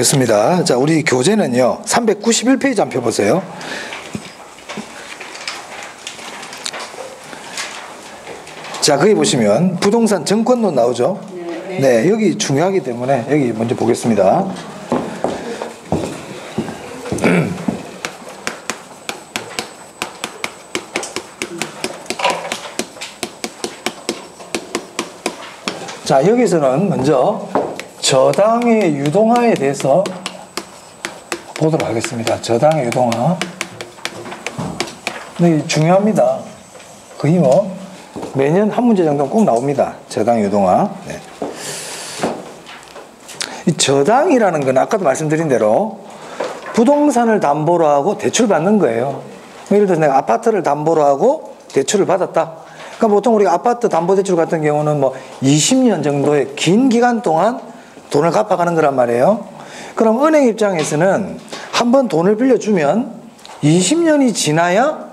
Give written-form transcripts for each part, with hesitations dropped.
보겠습니다. 자, 우리 교재는요, 391페이지 한번 펴보세요. 자, 거기 보시면 부동산 증권론 나오죠? 네, 여기 중요하기 때문에 여기 먼저 보겠습니다. 자, 여기서는 먼저 저당의 유동화에 대해서 보도록 하겠습니다. 저당의 유동화. 네, 중요합니다. 거의 뭐 매년 한 문제 정도는 꼭 나옵니다. 저당 유동화. 네. 이 저당이라는 건 아까도 말씀드린 대로 부동산을 담보로 하고 대출 받는 거예요. 예를 들어서 내가 아파트를 담보로 하고 대출을 받았다. 그러니까 보통 우리가 아파트 담보대출 같은 경우는 뭐 20년 정도의 긴 기간 동안 돈을 갚아가는 거란 말이에요. 그럼 은행 입장에서는 한번 돈을 빌려주면 20년이 지나야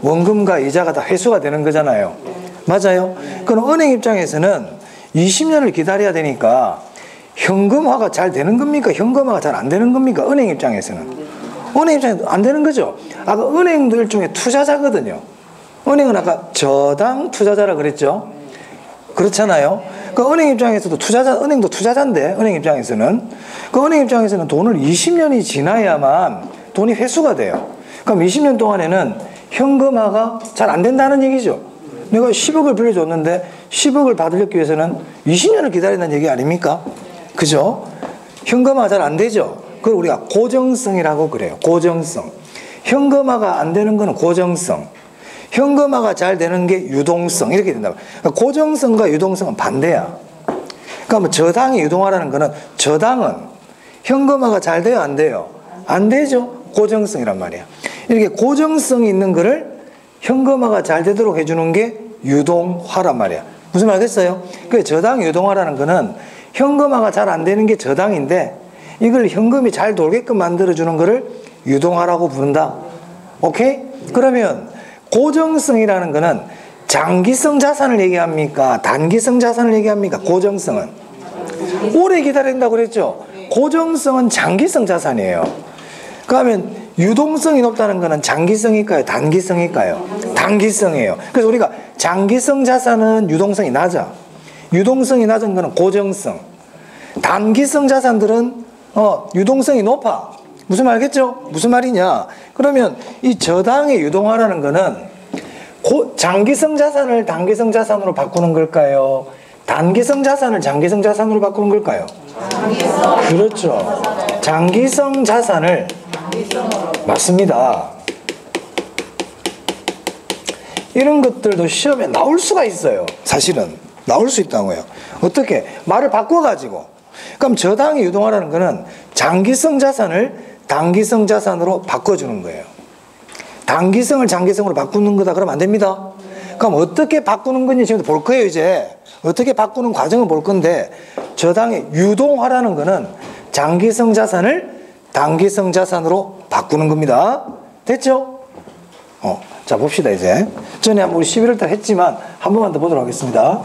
원금과 이자가 다 회수가 되는 거잖아요. 맞아요. 그럼 은행 입장에서는 20년을 기다려야 되니까 현금화가 잘 되는 겁니까? 현금화가 잘 안 되는 겁니까? 은행 입장에서는. 은행 입장에서 안 되는 거죠. 아까 은행도 일종의 투자자거든요. 은행은 아까 저당 투자자라 그랬죠. 그렇잖아요. 그 은행 입장에서도 은행도 투자자인데, 은행 입장에서는. 그 은행 입장에서는 돈을 20년이 지나야만 돈이 회수가 돼요. 그럼 20년 동안에는 현금화가 잘 안 된다는 얘기죠. 내가 10억을 빌려줬는데 10억을 받으려기 위해서는 20년을 기다린다는 얘기 아닙니까? 그죠? 현금화가 잘 안 되죠. 그걸 우리가 고정성이라고 그래요. 고정성. 현금화가 안 되는 거는 고정성. 현금화가 잘 되는 게 유동성. 이렇게 된다. 그러니까 고정성과 유동성은 반대야. 그러니까 뭐 저당의 유동화라는 거는 저당은 현금화가 잘 돼요? 안 돼요? 안 되죠. 고정성이란 말이야. 이렇게 고정성이 있는 거를 현금화가 잘 되도록 해주는 게 유동화란 말이야. 무슨 말 알겠어요? 그 저당 유동화라는 거는 현금화가 잘 안 되는 게 저당인데 이걸 현금이 잘 돌게끔 만들어주는 거를 유동화라고 부른다. 오케이? 그러면 고정성이라는 거는 장기성 자산을 얘기합니까? 단기성 자산을 얘기합니까? 고정성은 오래 기다린다고 그랬죠? 고정성은 장기성 자산이에요. 그러면 유동성이 높다는 거는 장기성일까요? 단기성일까요? 단기성이에요. 그래서 우리가 장기성 자산은 유동성이 낮아. 유동성이 낮은 거는 고정성. 단기성 자산들은 유동성이 높아. 무슨 말 알겠죠? 무슨 말이냐? 그러면 이 저당의 유동화라는 거는 장기성 자산을 단기성 자산으로 바꾸는 걸까요? 단기성 자산을 장기성 자산으로 바꾸는 걸까요? 장기성. 그렇죠. 장기성 자산을 맞습니다. 이런 것들도 시험에 나올 수가 있어요. 사실은 나올 수 있다고요. 어떻게? 말을 바꿔가지고. 그럼 저당의 유동화라는 거는 장기성 자산을 단기성 자산으로 바꿔주는 거예요. 단기성을 장기성으로 바꾸는 거다 그러면 안 됩니다. 그럼 어떻게 바꾸는 건지 지금 볼 거예요. 이제 어떻게 바꾸는 과정을 볼 건데 저당의 유동화라는 거는 장기성 자산을 단기성 자산으로 바꾸는 겁니다. 됐죠? 자 봅시다. 이제 전에 한번 우리 11월 달 했지만 한 번만 더 보도록 하겠습니다.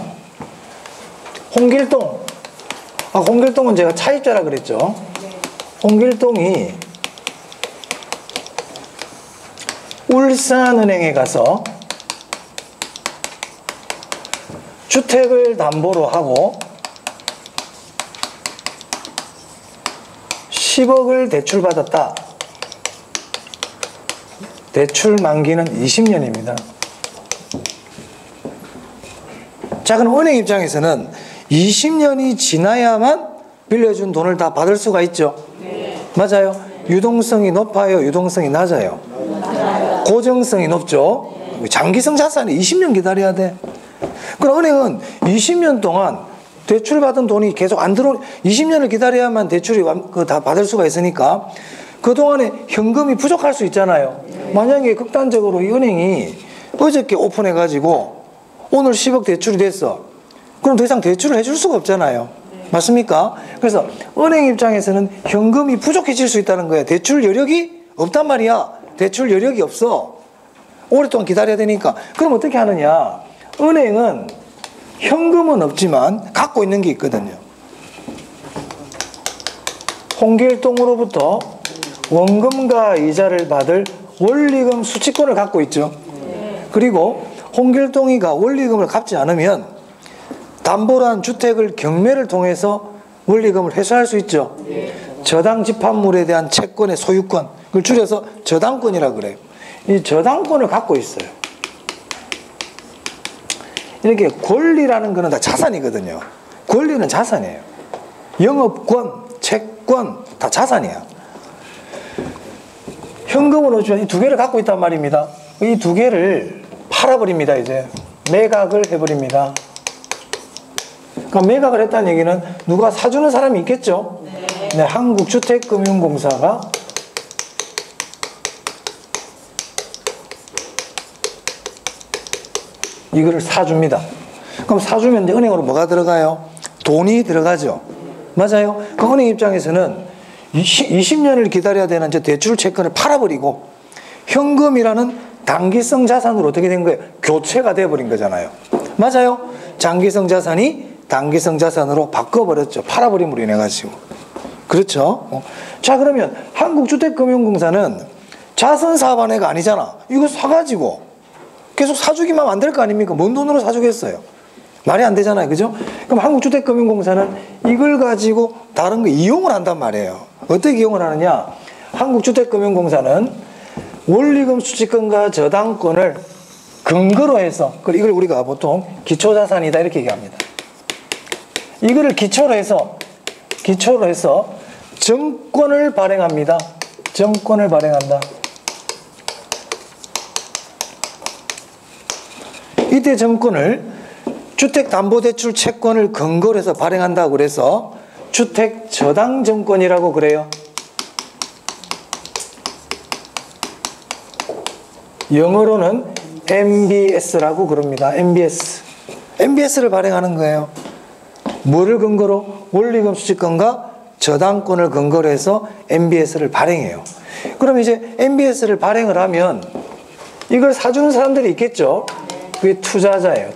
홍길동. 홍길동은 제가 차입자라 그랬죠. 홍길동이 울산은행에 가서 주택을 담보로 하고 10억을 대출받았다. 대출 만기는 20년입니다. 자, 그럼 은행 입장에서는 20년이 지나야만 빌려준 돈을 다 받을 수가 있죠. 네. 맞아요. 유동성이 높아요? 유동성이 낮아요? 낮아요. 고정성이 높죠. 네. 장기성 자산이 20년 기다려야 돼. 그럼 은행은 20년 동안 대출받은 돈이 계속 안 들어 20년을 기다려야만 대출이 다 받을 수가 있으니까 그동안에 현금이 부족할 수 있잖아요. 만약에 극단적으로 이 은행이 어저께 오픈해가지고 오늘 10억 대출이 됐어. 그럼 더 이상 대출을 해줄 수가 없잖아요. 맞습니까? 그래서 은행 입장에서는 현금이 부족해질 수 있다는 거야. 대출 여력이 없단 말이야. 대출 여력이 없어. 오랫동안 기다려야 되니까. 그럼 어떻게 하느냐? 은행은 현금은 없지만 갖고 있는 게 있거든요. 홍길동으로부터 원금과 이자를 받을 원리금 수취권을 갖고 있죠. 그리고 홍길동이가 원리금을 갚지 않으면 담보로 한 주택을 경매를 통해서 원리금을 회수할 수 있죠. 저당 집합물에 대한 채권의 소유권, 그걸 줄여서 저당권이라고 그래요. 이 저당권을 갖고 있어요. 이렇게 권리라는 거는 다 자산이거든요. 권리는 자산이에요. 영업권, 채권 다 자산이야. 현금으로 주면 이 두 개를 갖고 있단 말입니다. 이 두 개를 팔아버립니다. 이제 매각을 해버립니다. 그러니까 매각을 했다는 얘기는 누가 사주는 사람이 있겠죠. 네, 한국주택금융공사가 이거를 사줍니다. 그럼 사주면 이제 은행으로 뭐가 들어가요? 돈이 들어가죠. 맞아요. 그 은행 입장에서는 20년을 기다려야 되는 이제 대출 채권을 팔아버리고 현금이라는 단기성 자산으로 어떻게 된 거예요? 교체가 돼버린 거잖아요. 맞아요. 장기성 자산이 단기성 자산으로 바꿔버렸죠. 팔아버림으로 인해가지고. 그렇죠. 자, 그러면 한국주택금융공사는 자선사업한애가 아니잖아. 이거 사가지고 계속 사주기만 하면 안 될 거 아닙니까? 뭔 돈으로 사주겠어요? 말이 안 되잖아요. 그죠? 그럼 한국주택금융공사는 이걸 가지고 다른 거 이용을 한단 말이에요. 어떻게 이용을 하느냐? 한국주택금융공사는 원리금 수취권과 저당권을 근거로 해서, 이걸 우리가 보통 기초자산이다 이렇게 얘기합니다. 이거를 기초로 해서 정권을 발행합니다. 정권을 발행한다. 이때 정권을 주택담보대출 채권을 근거로 해서 발행한다고 그래서 주택저당정권이라고 그래요. 영어로는 MBS라고 그럽니다. MBS를 발행하는 거예요. 뭐를 근거로? 원리금 수취권과 저당권을 근거로 해서 MBS를 발행해요. 그럼 이제 MBS를 발행을 하면 이걸 사주는 사람들이 있겠죠. 그게 투자자예요.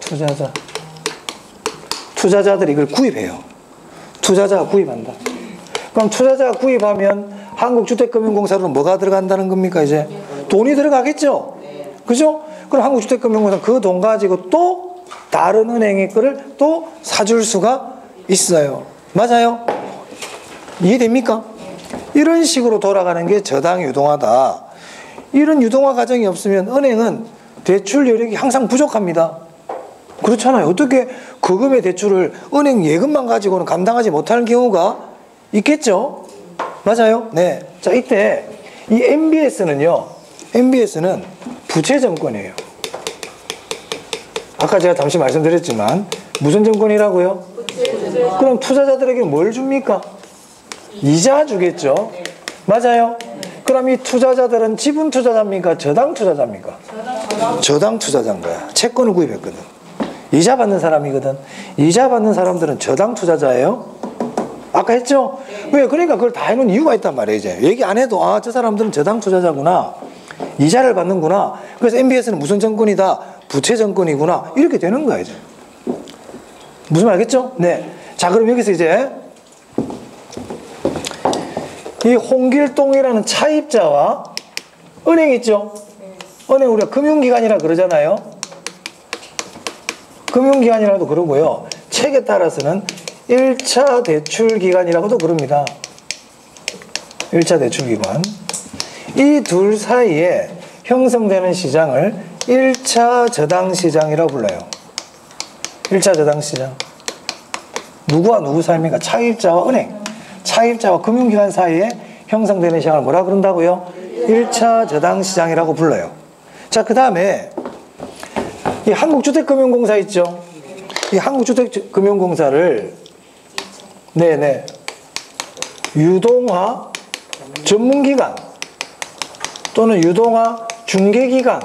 투자자들이 이걸 구입해요. 투자자가 구입한다. 그럼 투자자가 구입하면 한국주택금융공사로는 뭐가 들어간다는 겁니까? 이제 돈이 들어가겠죠. 그죠? 그럼 한국주택금융공사는 그 돈 가지고 또 다른 은행의 거를 또 사줄 수가 있어요. 맞아요? 이해됩니까? 이런 식으로 돌아가는 게 저당 유동화다. 이런 유동화 과정이 없으면 은행은 대출 여력이 항상 부족합니다. 그렇잖아요. 어떻게 그 금의 대출을 은행 예금만 가지고는 감당하지 못하는 경우가 있겠죠? 맞아요? 네. 자, 이때 이 MBS는요, MBS는 부채정권이에요. 아까 제가 잠시 말씀드렸지만 무슨 정권이라고요? 부채정권. 그럼 투자자들에게 뭘 줍니까? 이자 주겠죠? 맞아요? 그럼 이 투자자들은 지분 투자자입니까? 저당 투자자입니까? 저당 투자자인 거야. 채권을 구입했거든. 이자 받는 사람이거든. 이자 받는 사람들은 저당 투자자예요. 아까 했죠? 왜? 그러니까 그걸 다 해놓은 이유가 있단 말이에요. 이제 얘기 안 해도 아, 저 사람들은 저당 투자자구나. 이자를 받는구나. 그래서 MBS는 무슨 정권이다? 부채 정권이구나. 이렇게 되는 거야 이제. 무슨 말 알겠죠? 네. 자, 그럼 여기서 이제 이 홍길동이라는 차입자와 은행 있죠? 은행 우리가 금융기관이라 그러잖아요. 금융기관이라도 그러고요. 책에 따라서는 1차 대출기관이라고도 그럽니다. 1차 대출기관. 이 둘 사이에 형성되는 시장을 1차 저당시장이라고 불러요. 1차 저당시장. 누구와 누구 사이입니까? 차입자와 은행. 차입자와 금융기관 사이에 형성되는 시장을 뭐라 그런다고요? 1차 저당시장이라고 불러요. 자, 그 다음에 이 한국주택금융공사 있죠? 이 한국주택금융공사를 네네 유동화 전문기관 또는 유동화 중개기관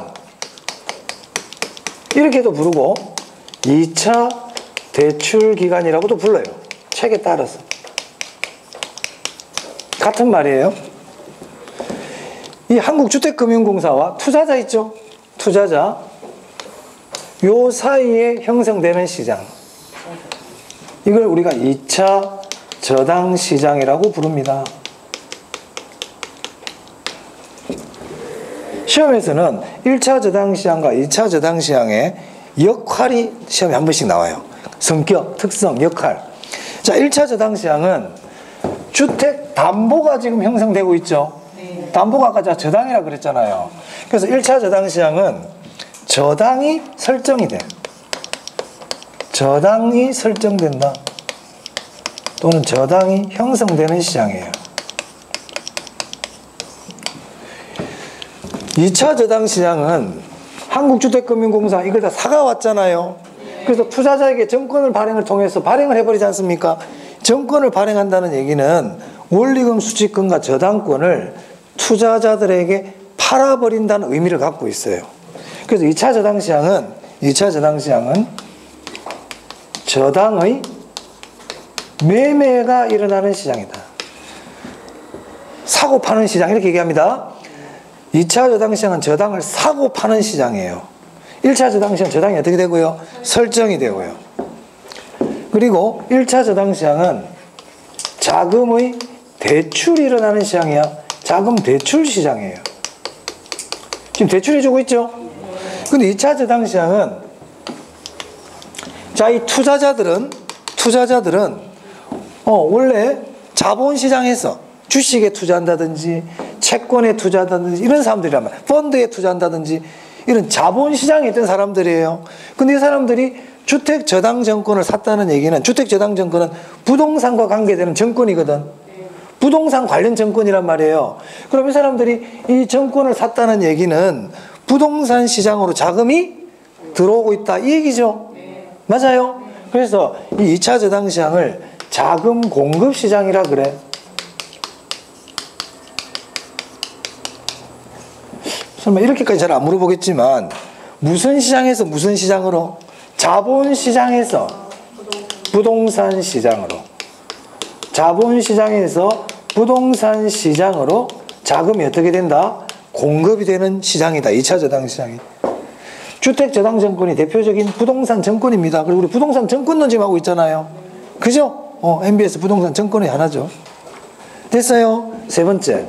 이렇게도 부르고 2차 대출기관이라고도 불러요. 책에 따라서. 같은 말이에요. 이 한국주택금융공사와 투자자 있죠? 투자자. 요 사이에 형성되는 시장. 이걸 우리가 2차 저당시장이라고 부릅니다. 시험에서는 1차 저당시장과 2차 저당시장의 역할이 시험에 한 번씩 나와요. 성격, 특성, 역할. 자, 1차 저당시장은 주택 담보가 지금 형성되고 있죠. 담보가 아까 제가 저당이라 그랬잖아요. 그래서 1차 저당시장은 저당이 설정이 돼. 저당이 설정된다. 또는 저당이 형성되는 시장이에요. 2차 저당시장은 한국주택금융공사 이걸 다 사가왔잖아요. 그래서 투자자에게 정권을 발행을 통해서 발행을 해버리지 않습니까? 정권을 발행한다는 얘기는 원리금 수취권과 저당권을 투자자들에게 팔아버린다는 의미를 갖고 있어요. 그래서 2차 저당시장은 저당의 매매가 일어나는 시장이다. 사고 파는 시장 이렇게 얘기합니다. 2차 저당시장은 저당을 사고 파는 시장이에요. 1차 저당시장은 저당이 어떻게 되고요? 설정이 되고요. 그리고 1차 저당시장은 자금의 대출이 일어나는 시장이야. 자금 대출 시장이에요. 지금 대출해주고 있죠? 근데 2차 저당시장은 자, 이 투자자들은 원래 자본시장에서 주식에 투자한다든지 채권에 투자한다든지 이런 사람들이란 말이에요. 펀드에 투자한다든지 이런 자본시장에 있던 사람들이에요. 근데 이 사람들이 주택저당증권을 샀다는 얘기는 주택저당증권은 부동산과 관계되는 증권이거든. 부동산 관련 증권이란 말이에요. 그럼 이 사람들이 이 증권을 샀다는 얘기는 부동산 시장으로 자금이 들어오고 있다 이 얘기죠. 맞아요. 그래서 이 2차 저당시장을 자금 공급 시장이라 그래. 설마 이렇게까지 잘 안 물어보겠지만 무슨 시장에서 무슨 시장으로? 자본시장에서 부동산 시장으로. 자본시장에서 부동산 시장으로 자금이 어떻게 된다? 공급이 되는 시장이다. 2차 저당시장이. 주택저당증권이 대표적인 부동산 증권입니다. 그리고 우리 부동산 증권 논쟁하고 있잖아요. 그죠? MBS 부동산 증권의 하나죠. 됐어요. 세 번째.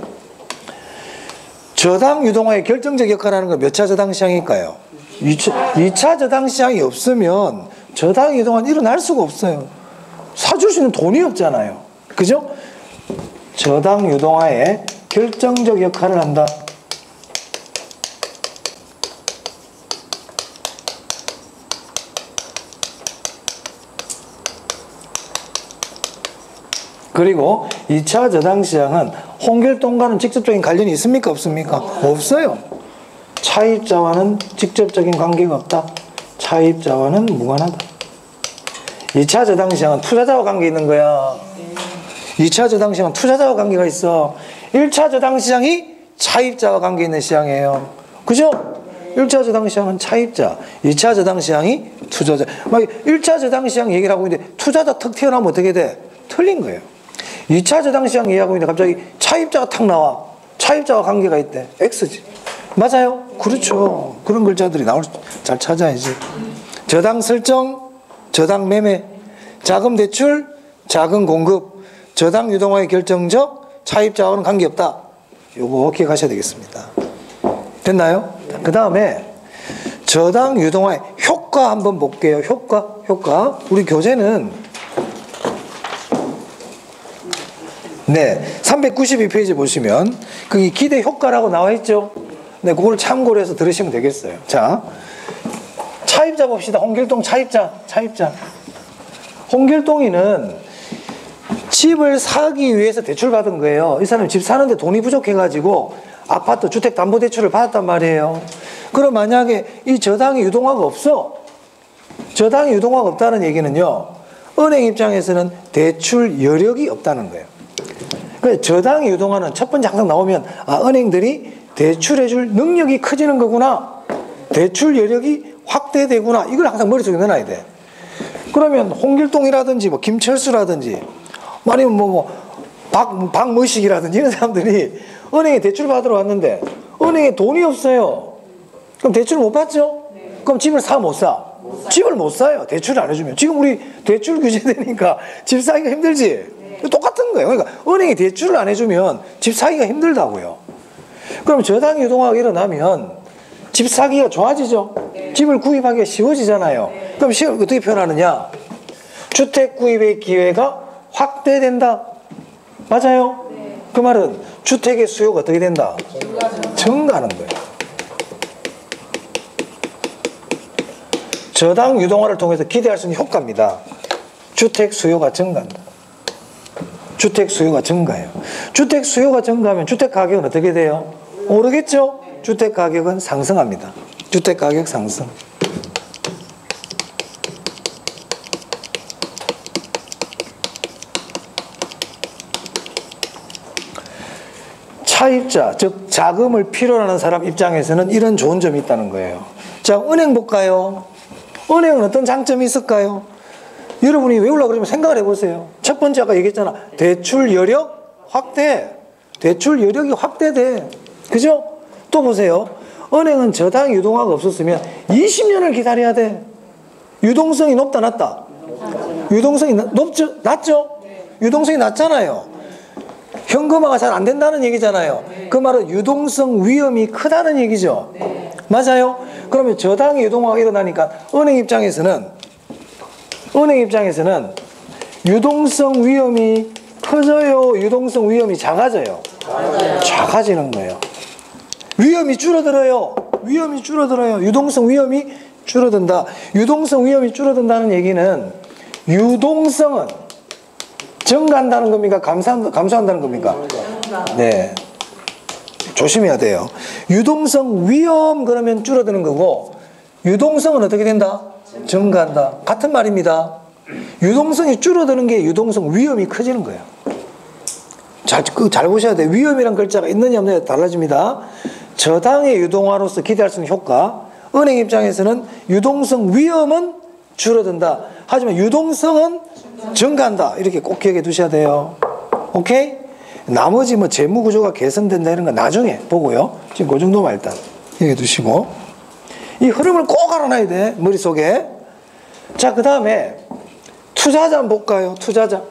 저당 유동화의 결정적 역할을 하는 건 몇 차 저당시장일까요? 2차 저당시장이 없으면 저당 유동화는 일어날 수가 없어요. 사줄 수 있는 돈이 없잖아요. 그죠? 저당 유동화에 결정적 역할을 한다. 그리고 2차 저당시장은 홍길동과는 직접적인 관련이 있습니까? 없습니까? 없어요. 차입자와는 직접적인 관계가 없다. 차입자와는 무관하다. 2차 저당시장은 투자자와 관계 있는 거야. 2차 저당시장은 투자자와 관계가 있어. 1차 저당시장이 차입자와 관계 있는 시장이에요. 그죠? 1차 저당시장은 차입자, 2차 저당시장이 투자자. 막 1차 저당시장 얘기를 하고 있는데 투자자 턱 튀어나오면 어떻게 돼? 틀린 거예요. 2차 저당시장 얘기하고 있는데 갑자기 차입자가 탁 나와. 차입자와 관계가 있대. X지. 맞아요? 그렇죠. 그런 글자들이 잘 찾아야지. 저당 설정, 저당 매매, 자금 대출, 자금 공급, 저당 유동화의 결정적, 차입자와는 관계없다. 요거 기억하셔야 되겠습니다. 됐나요? 그 다음에 저당 유동화의 효과 한번 볼게요. 효과. 우리 교재는 네, 392페이지 보시면 거기 기대 효과라고 나와 있죠. 네, 그걸 참고로 해서 들으시면 되겠어요. 자, 차입자 봅시다. 홍길동 차입자. 홍길동이는 집을 사기 위해서 대출받은 거예요. 이 사람이 집 사는데 돈이 부족해가지고 아파트 주택담보대출을 받았단 말이에요. 그럼 만약에 이 저당이 유동화가 없어. 저당이 유동화가 없다는 얘기는요, 은행 입장에서는 대출 여력이 없다는 거예요. 그래서 저당이 유동화는 첫 번째 항상 나오면 은행들이 대출해줄 능력이 커지는 거구나. 대출 여력이 확대되구나. 이걸 항상 머릿속에 넣어놔야 돼. 그러면 홍길동이라든지 뭐 김철수라든지 아니면 박머식이라든지 이런 사람들이 은행에 대출 받으러 왔는데 은행에 돈이 없어요. 그럼 대출을 못 받죠? 그럼 집을 사 못 사? 집을 못 사요. 대출을 안 해주면. 지금 우리 대출 규제되니까 집 사기가 힘들지? 똑같은 거예요. 그러니까 은행이 대출을 안 해주면 집 사기가 힘들다고요. 그럼 저당 유동화가 일어나면 집 사기가 좋아지죠. 집을 구입하기가 쉬워지잖아요. 그럼 어떻게 표현하느냐? 주택 구입의 기회가 확대된다. 맞아요? 그 말은 주택의 수요가 어떻게 된다? 증가하는 거예요. 저당 유동화를 통해서 기대할 수 있는 효과입니다. 주택 수요가 증가한다. 주택 수요가 증가해요. 주택 수요가 증가하면 주택 가격은 어떻게 돼요? 오르겠죠? 주택 가격은 상승합니다. 주택 가격 상승. 차입자, 즉 자금을 필요로 하는 사람 입장에서는 이런 좋은 점이 있다는 거예요. 자, 은행 볼까요? 은행은 어떤 장점이 있을까요? 여러분이 외우려고 그러면 생각을 해보세요. 첫 번째 아까 얘기했잖아. 대출 여력 확대. 대출 여력이 확대돼. 그죠? 또 보세요. 은행은 저당 유동화가 없었으면 20년을 기다려야 돼. 유동성이 높다 낮다? 유동성이 높죠? 낮죠? 유동성이 낮잖아요. 현금화가 잘 안 된다는 얘기잖아요. 그 말은 유동성 위험이 크다는 얘기죠. 맞아요? 그러면 저당 유동화가 일어나니까 은행 입장에서는 유동성 위험이 커져요? 유동성 위험이 작아져요? 작아지는 거예요. 위험이 줄어들어요? 위험이 줄어들어요. 유동성 위험이 줄어든다. 유동성 위험이 줄어든다는 얘기는 유동성은 증가한다는 겁니까? 감소한다는 겁니까? 네. 조심해야 돼요. 유동성 위험 그러면 줄어드는 거고 유동성은 어떻게 된다? 증가한다. 같은 말입니다. 유동성이 줄어드는 게 유동성 위험이 커지는 거예요. 잘 보셔야 돼요. 위험이란 글자가 있느냐 없느냐에 달라집니다. 저당의 유동화로서 기대할 수 있는 효과. 은행 입장에서는 유동성 위험은 줄어든다. 하지만 유동성은 증가한다. 이렇게 꼭 기억해 두셔야 돼요. 오케이? 나머지 뭐 재무 구조가 개선된다 이런 건 나중에 보고요. 지금 그 정도만 일단 기억해 두시고. 이 흐름을 꼭 알아놔야 돼. 머릿속에. 자, 그 다음에 투자자 한번 볼까요? 투자자.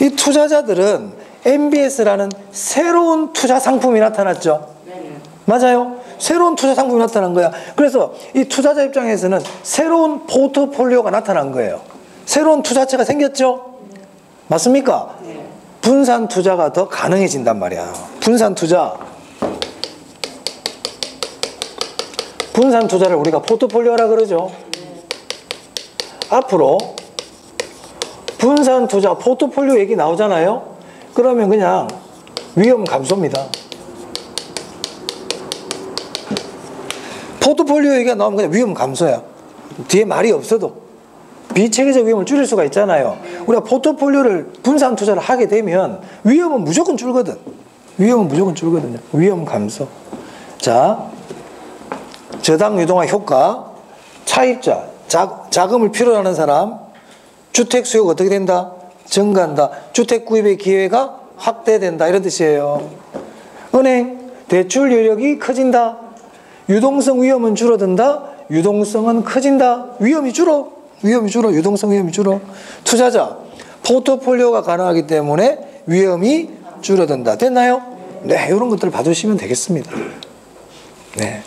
이 투자자들은 MBS라는 새로운 투자 상품이 나타났죠. 맞아요? 새로운 투자 상품이 나타난 거야. 그래서 이 투자자 입장에서는 새로운 포트폴리오가 나타난 거예요. 새로운 투자처가 생겼죠? 맞습니까? 분산 투자가 더 가능해진단 말이야. 분산 투자를 우리가 포트폴리오라 그러죠. 앞으로 분산 투자 포트폴리오 얘기 나오잖아요. 그러면 그냥 위험 감소입니다. 포트폴리오 얘기가 나오면 그냥 위험 감소야. 뒤에 말이 없어도 비체계적 위험을 줄일 수가 있잖아요. 우리가 포트폴리오를 분산 투자를 하게 되면 위험은 무조건 줄거든. 위험은 무조건 줄거든요. 위험 감소. 자, 저당 유동화 효과. 차입자, 자금을 필요로 하는 사람. 주택 수요가 어떻게 된다? 증가한다. 주택 구입의 기회가 확대된다. 이런 뜻이에요. 은행, 대출 여력이 커진다. 유동성 위험은 줄어든다. 유동성은 커진다. 위험이 줄어. 유동성 위험이 줄어. 투자자, 포트폴리오가 가능하기 때문에 위험이 줄어든다. 됐나요? 네, 이런 것들을 봐주시면 되겠습니다. 네.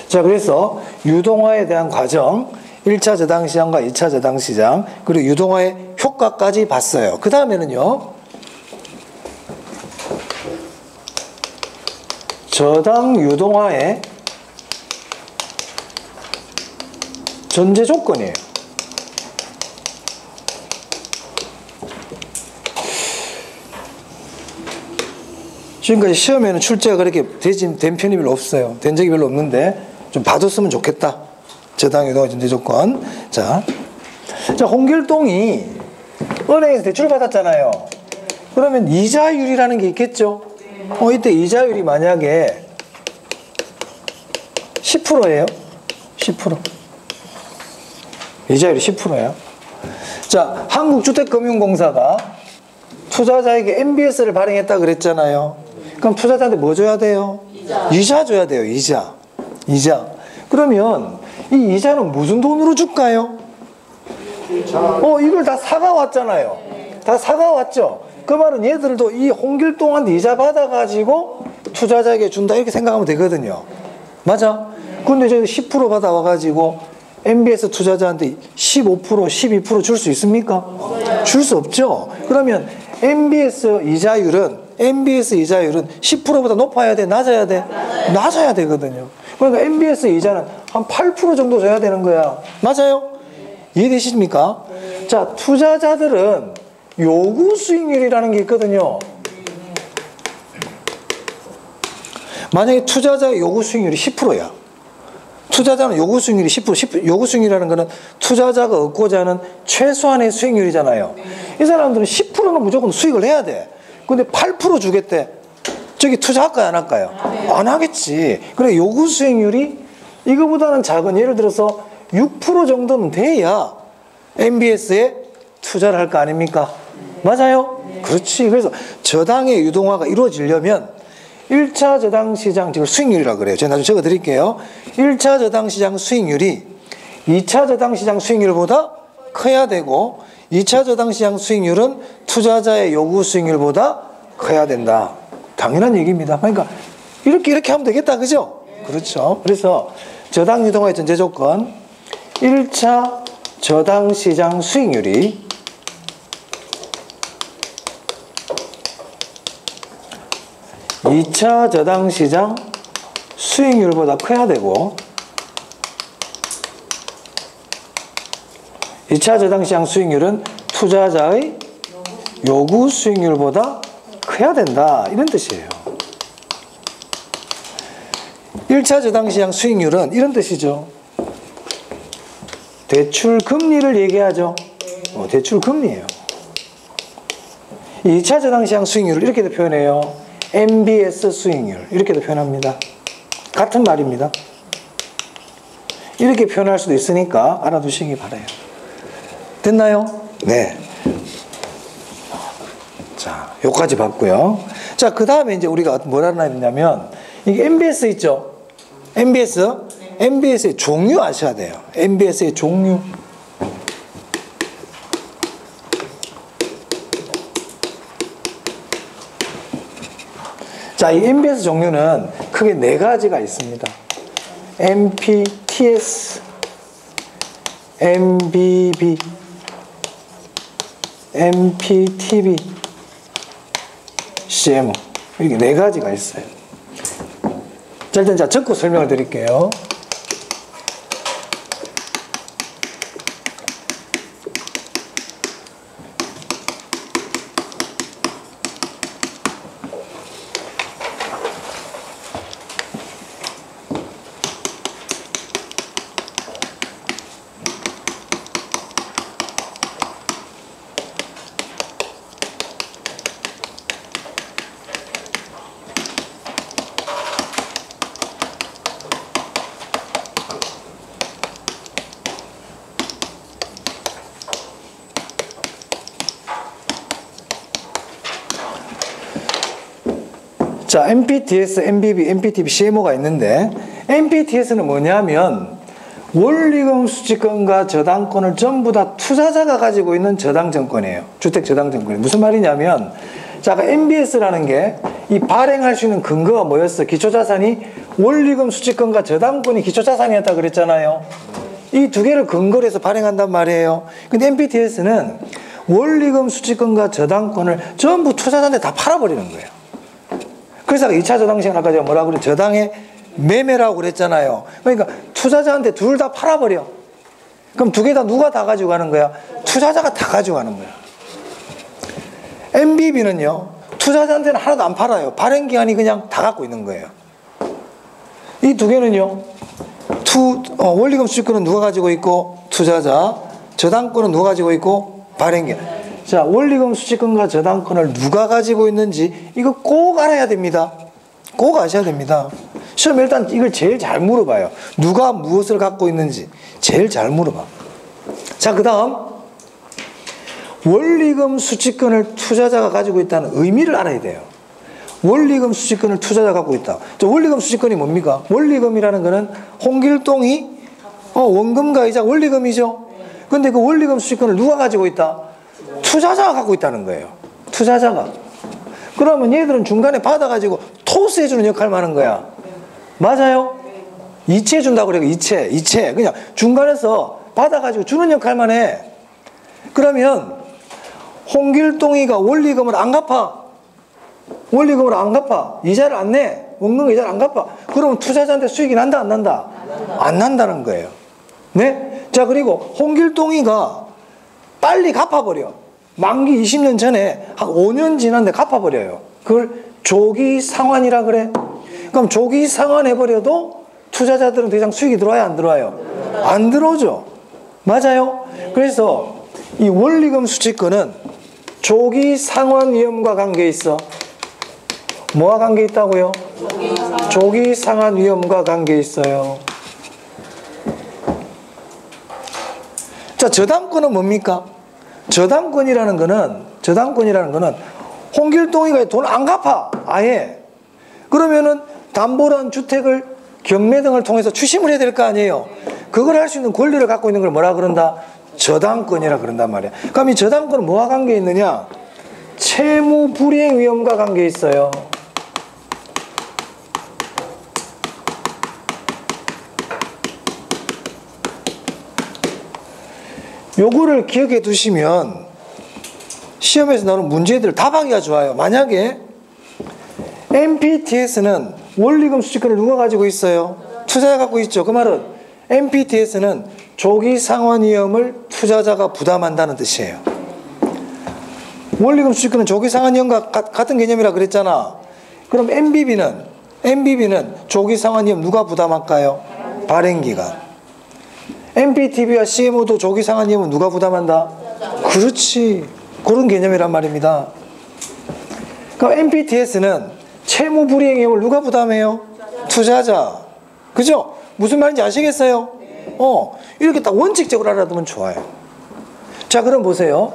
자, 그래서 유동화에 대한 과정, 1차 저당시장과 2차 저당시장, 그리고 유동화의 효과까지 봤어요. 그 다음에는요, 저당 유동화의 전제 조건이에요. 지금까지 시험에는 출제가 그렇게 된 편이 별로 없어요. 된 적이 별로 없는데 좀 봐줬으면 좋겠다. 저당 유동화 전제 조건. 자, 홍길동이 은행에서 대출 받았잖아요. 그러면 이자율이라는 게 있겠죠. 이때 이자율이 만약에 10%예요. 10%. 이자율이 10%예요. 자, 한국주택금융공사가 투자자에게 MBS를 발행했다 그랬잖아요. 그럼 투자자한테 뭐 줘야 돼요? 이자 줘야 돼요. 이자. 그러면 이 이자는 무슨 돈으로 줄까요? 이걸 다 사가 왔잖아요. 다 사가 왔죠. 그 말은 얘들도 이 홍길동한테 이자 받아가지고 투자자에게 준다 이렇게 생각하면 되거든요. 맞아? 근데 저기 10% 받아와가지고 MBS 투자자한테 15%, 12% 줄 수 있습니까? 줄 수 없죠. 그러면 MBS 이자율은 10%보다 높아야 돼? 낮아야 돼? 낮아야 되거든요. 그러니까 MBS 이자는 한 8% 정도 줘야 되는 거야. 맞아요? 이해되십니까? 자, 투자자들은 요구 수익률이라는 게 있거든요. 만약에 투자자의 요구 수익률이 10%야. 투자자는 요구 수익률이 10%, 요구 수익률이라는 거는 투자자가 얻고자 하는 최소한의 수익률이잖아요. 이 사람들은 10%는 무조건 수익을 해야 돼. 근데 8% 주겠대. 저기 투자할까요, 안 할까요? 안 하겠지. 그래, 요구 수익률이 이거보다는 작은, 예를 들어서 6% 정도는 돼야 MBS에 투자를 할 거 아닙니까? 맞아요? 그렇지. 그래서 저당의 유동화가 이루어지려면 1차 저당시장, 지금 수익률이라고 그래요. 제가 나중에 적어 드릴게요. 1차 저당시장 수익률이 2차 저당시장 수익률보다 커야 되고 2차 저당시장 수익률은 투자자의 요구 수익률보다 커야 된다. 당연한 얘기입니다. 그러니까 이렇게 하면 되겠다. 그죠? 그렇죠. 그래서 저당 유동화의 전제 조건 1차 저당시장 수익률이 2차 저당시장 수익률보다 커야 되고 2차 저당시장 수익률은 투자자의 요구 수익률보다 커야 된다. 이런 뜻이에요. 1차 저당시장 수익률은 이런 뜻이죠. 대출 금리를 얘기하죠. 대출 금리예요. 2차 저당시장 수익률을 이렇게도 표현해요. MBS 수익률 이렇게도 표현합니다. 같은 말입니다. 이렇게 표현할 수도 있으니까 알아두시기 바라요. 됐나요? 네. 자, 요까지 봤고요. 자, 그 다음에 이제 우리가 뭘 알아야 되냐면 이게 MBS 있죠? MBS의 종류 아셔야 돼요. MBS의 종류. 자, 이 MBS 종류는 크게 4가지가 있습니다. MPTS, MBB, MPTB, CMO. 이렇게 4가지가 있어요. 자, 일단 적고 설명을 드릴게요. 자, MPTS, MBB, MPTB, CMO가 있는데 MPTS는 뭐냐면 원리금 수취권과 저당권을 전부 다 투자자가 가지고 있는 저당증권이에요. 주택저당증권이. 무슨 말이냐면 자, MBS라는 게 이 발행할 수 있는 근거가 뭐였어? 기초자산이 원리금 수취권과 저당권이 기초자산이었다 그랬잖아요. 이 두 개를 근거로 해서 발행한단 말이에요. 근데 MPTS는 원리금 수취권과 저당권을 전부 투자자한테 다 팔아버리는 거예요. 그래서 2차 저당시장 아까 제가 뭐라고 그래? 저당의 매매라고 그랬잖아요. 그러니까 투자자한테 둘 다 팔아버려. 그럼 두 개 다 누가 다 가지고 가는 거야? 투자자가 다 가지고 가는 거야. MBB는요, 투자자한테는 하나도 안 팔아요. 발행기한이 그냥 다 갖고 있는 거예요. 이 두 개는요, 원리금 수익권은 누가 가지고 있고, 투자자, 저당권은 누가 가지고 있고, 발행기한. 자, 원리금 수취권과 저당권을 누가 가지고 있는지 이거 꼭 알아야 됩니다. 꼭 아셔야 됩니다. 시험에 일단 이걸 제일 잘 물어봐요. 누가 무엇을 갖고 있는지 제일 잘 물어봐. 자, 그 다음 원리금 수취권을 투자자가 가지고 있다는 의미를 알아야 돼요. 원리금 수취권을 투자자가 갖고 있다. 저 원리금 수취권이 뭡니까? 원리금이라는 거는 홍길동이 원금과 이자 원리금이죠. 근데 그 원리금 수취권을 누가 가지고 있다? 투자자가 갖고 있다는 거예요. 투자자가. 그러면 얘들은 중간에 받아가지고 토스해주는 역할만 하는 거야. 맞아요? 이체해준다고 그래요. 이체. 그냥 중간에서 받아가지고 주는 역할만 해. 그러면 홍길동이가 원리금을 안 갚아. 원리금을 안 갚아. 이자를 안 내. 원금 이자를 안 갚아. 그러면 투자자한테 수익이 난다, 안 난다? 안 난다는 거예요. 네? 자, 그리고 홍길동이가 빨리 갚아버려. 만기 20년 전에 한 5년 지났는데 갚아버려요. 그걸 조기 상환이라 그래. 그럼 조기 상환해버려도 투자자들은 더 이상 수익이 들어와요, 안 들어와요? 안 들어오죠. 맞아요? 그래서 이 원리금 수취권은 조기 상환 위험과 관계 있어. 뭐와 관계 있다고요? 조기 상환 위험과 관계 있어요. 자, 저당권은 뭡니까? 저당권이라는 거는 홍길동이가 돈 안 갚아. 아예. 그러면은 담보로 한 주택을 경매 등을 통해서 추심을 해야 될 거 아니에요. 그걸 할 수 있는 권리를 갖고 있는 걸 뭐라 그런다? 저당권이라 그런단 말이야. 그럼 이 저당권은 뭐와 관계 있느냐? 채무 불이행 위험과 관계 있어요. 요거를 기억해 두시면 시험에서 나오는 문제들 답하기가 좋아요. 만약에 MPTS는 원리금 수취권을 누가 가지고 있어요? 투자자가 갖고 있죠. 그 말은 MPTS는 조기 상환 위험을 투자자가 부담한다는 뜻이에요. 원리금 수취권은 조기 상환 위험과 같은 개념이라 그랬잖아. 그럼 MBB는 조기 상환 위험 누가 부담할까요? 발행기간. MPTV와 CMO도 조기 상환 위험은 누가 부담한다? 그렇지. 그런 개념이란 말입니다. 그럼 MPTS는 채무 불이행 위험을 누가 부담해요? 투자자. 그죠? 무슨 말인지 아시겠어요? 이렇게 딱 원칙적으로 알아두면 좋아요. 자, 그럼 보세요.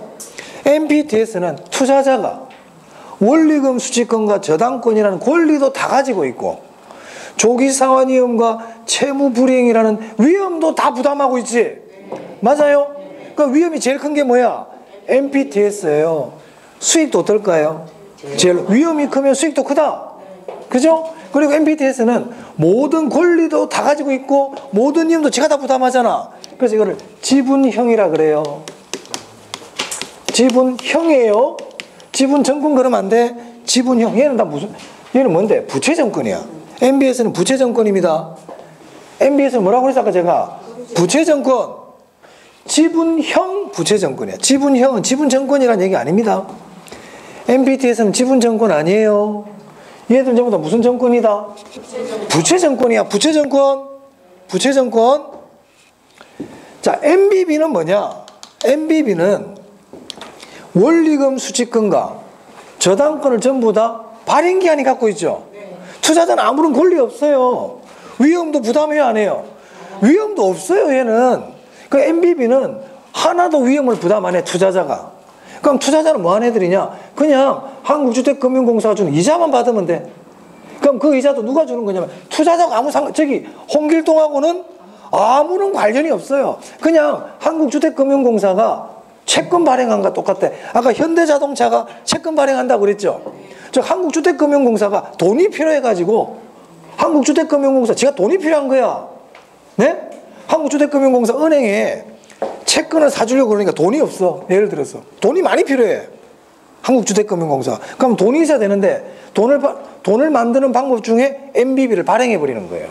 MPTS는 투자자가 원리금 수취권과 저당권이라는 권리도 다 가지고 있고 조기 상환 위험과 채무 불이행이라는 위험도 다 부담하고 있지. 맞아요? 그 위험이 제일 큰 게 뭐야? MPTS예요. 수익도 어떨까요? 제일 위험이 크면 수익도 크다. 그죠? 그리고 MPTS는 모든 권리도 다 가지고 있고 모든 위험도 지가 다 부담하잖아. 그래서 이거를 지분형이라 그래요. 지분형이에요. 지분정권 그러면 안 돼. 지분형. 얘는 뭔데? 부채정권이야. MBS는 부채정권입니다. MBS는 뭐라고 그랬어 아까 제가? 부채정권. 지분형 부채정권이야. 지분형은 지분정권이라는 얘기 아닙니다. MPTS는 지분정권 아니에요. 얘들 전부 다 무슨 정권이다? 부채정권이야. 부채정권. 자, MBB는 뭐냐? MBB는 원리금 수취권과 저당권을 전부 다 발행기한이 갖고 있죠. 투자자는 아무런 권리 없어요. 위험도 부담해요, 안 해요? 위험도 없어요, 얘는. 그 MBB는 하나도 위험을 부담 안 해, 투자자가. 그럼 투자자는 뭐 하는 애들이냐? 그냥 한국주택금융공사가 주는 이자만 받으면 돼. 그럼 그 이자도 누가 주는 거냐면 투자자가 홍길동하고는 아무런 관련이 없어요. 그냥 한국주택금융공사가 채권 발행한 거 똑같아. 아까 현대자동차가 채권 발행한다고 그랬죠. 즉 한국주택금융공사가 돈이 필요해가지고 한국주택금융공사 지가 돈이 필요한 거야. 네? 한국주택금융공사 은행에 채권을 사주려고 그러니까 돈이 없어. 예를 들어서 돈이 많이 필요해. 한국주택금융공사. 그럼 돈이 있어야 되는데 돈을 만드는 방법 중에 MBB를 발행해 버리는 거예요.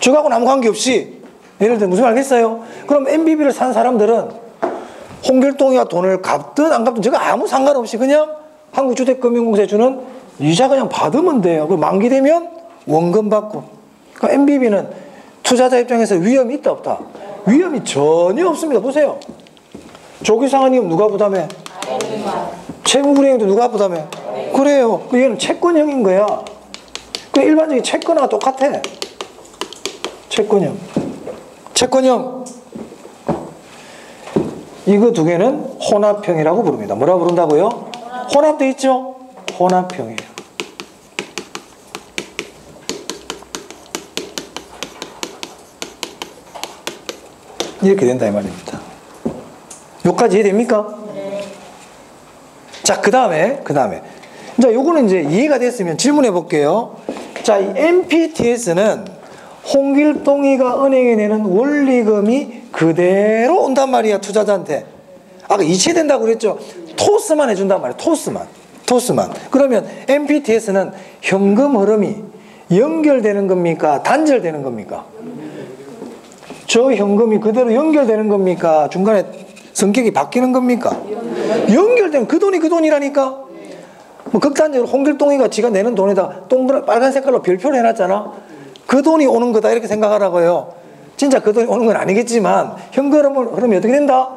저하고는 아무 관계없이. 예를 들어 무슨 말 알겠어요? 그럼 MBB를 산 사람들은 홍길동이가 돈을 갚든 안 갚든 제가 아무 상관없이 그냥 한국주택금융공사에 주는 이자 그냥 받으면 돼요. 그 만기 되면 원금 받고. 그러니까 MBB는 투자자 입장에서 위험이 있다 없다? 위험이 전혀 없습니다. 보세요. 조기상환 위험 누가 부담해? 채무불이행도 누가 부담해? 그래요. 얘는 채권형인 거야. 그 일반적인 채권하고 똑같아. 채권형. 이거 두 개는 혼합형이라고 부릅니다. 뭐라 부른다고요? 혼합돼 있죠? 혼합형이에요. 이렇게 된다 이 말입니다. 여기까지 이해됩니까? 네. 자, 그 다음에. 자, 요거는 이제 이해가 됐으면 질문해 볼게요. 자, 이 MPTS는 홍길동이가 은행에 내는 원리금이 그대로 온단 말이야, 투자자한테. 아까 이체된다고 그랬죠? 토스만 해준단 말이야, 토스만. 그러면 MPTS는 현금 흐름이 연결되는 겁니까? 단절되는 겁니까? 저 현금이 그대로 연결되는 겁니까? 중간에 성격이 바뀌는 겁니까? 연결되면 그 돈이라니까? 뭐 극단적으로 홍길동이가 지가 내는 돈에다 동그란 빨간 색깔로 별표를 해놨잖아. 그 돈이 오는 거다 이렇게 생각하라고요. 진짜 그 돈이 오는 건 아니겠지만 현금 흐름이 어떻게 된다?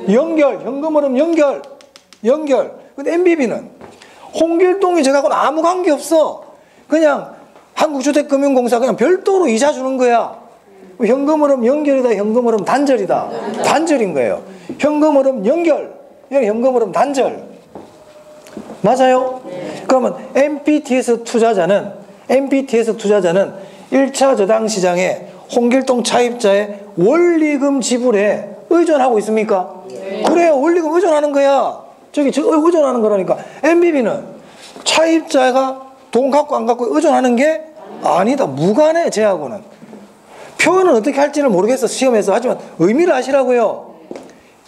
현금 흐름 연결. 근데 MBB는 홍길동이 저하고는 아무 관계 없어. 그냥 한국주택금융공사 그냥 별도로 이자 주는 거야. 현금 흐름 연결이다, 현금 흐름 단절이다. 단절인 거예요. 현금 흐름 연결, 현금 흐름 단절. 맞아요? 그러면 MPTS 투자자는 1차 저당 시장에 홍길동 차입자의 원리금 지불에 의존하고 있습니까? 그래요. 원리금 의존하는 거야. 의존하는 거라니까. MBB는 차입자가 돈 갖고 안 갖고 의존하는 게 아니다. 무관해, 쟤하고는. 표현은 어떻게 할지는 모르겠어, 시험에서. 하지만 의미를 아시라고요.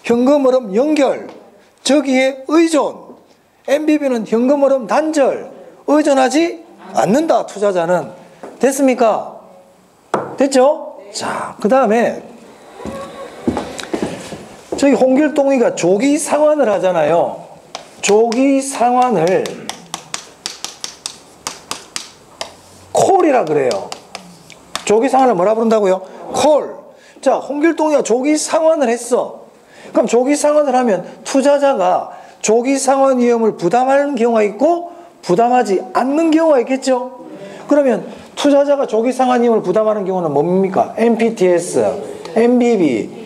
현금 흐름 연결, 저기에 의존. MBB는 현금 흐름 단절, 의존하지 않는다, 투자자는. 됐습니까? 됐죠? 자, 그 다음에 저기 홍길동이가 조기 상환을 하잖아요. 조기 상환을 콜이라 그래요. 조기 상환을 뭐라 부른다고요? 콜. 자, 홍길동이가 조기 상환을 했어. 그럼 조기 상환을 하면 투자자가 조기 상환 위험을 부담하는 경우가 있고 부담하지 않는 경우가 있겠죠. 그러면 투자자가 조기 상환 위험을 부담하는 경우는 뭡니까? MPTS, MBB,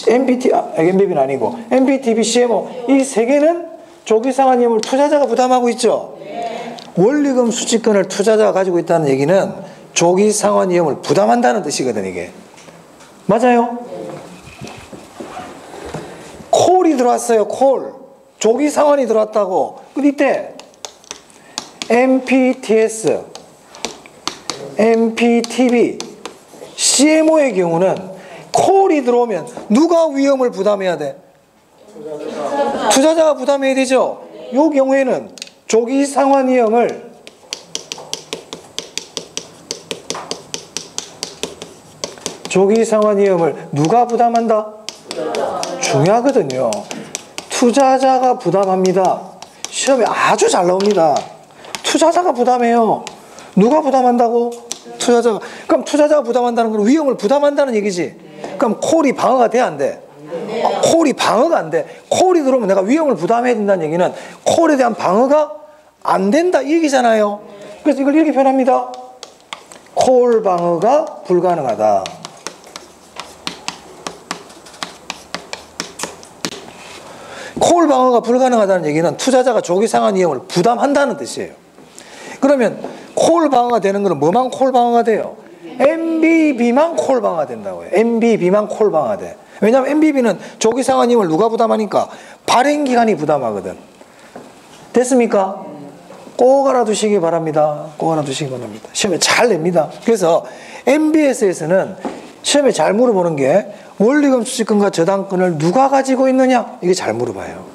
MBB는 아니고 MPTB, CMO 이 세 개는 조기 상환 위험을 투자자가 부담하고 있죠. 원리금 수취권을 투자자가 가지고 있다는 얘기는 조기 상환 위험을 부담한다는 뜻이거든, 이게. 맞아요? 콜이 들어왔어요, 콜. 조기 상환이 들어왔다고. 근데 이때 MPTS, MPTB, CMO의 경우는 콜이 들어오면 누가 위험을 부담해야 돼? 투자자가 부담해야 되죠. 이 경우에는 조기 상환 위험을 누가 부담한다? 중요하거든요. 투자자가 부담합니다. 시험에 아주 잘 나옵니다. 투자자가 부담해요. 누가 부담한다고? 투자자가. 그럼 투자자가 부담한다는 건 위험을 부담한다는 얘기지. 그럼 콜이 방어가 돼, 안 돼? 콜이 방어가 안 돼. 콜이 들어오면 내가 위험을 부담해야 된다는 얘기는 콜에 대한 방어가 안 된다 이 얘기잖아요. 그래서 이걸 이렇게 표현합니다. 콜 방어가 불가능하다. 콜 방어가 불가능하다는 얘기는 투자자가 조기 상환 위험을 부담한다는 뜻이에요. 그러면 콜 방어가 되는 거는 뭐만 콜 방어가 돼요? MBB만 콜 방어가 된다고요. MBB만 콜 방어가 돼. 왜냐하면 MBB는 조기 상환 위험을 누가 부담하니까? 발행기관이 부담하거든. 됐습니까? 꼭 알아두시기 바랍니다. 꼭 알아두시기 바랍니다. 시험에 잘 냅니다. 그래서 MBS에서는 시험에 잘 물어보는 게 원리금 수취권과 저당권을 누가 가지고 있느냐? 이게 잘 물어봐요.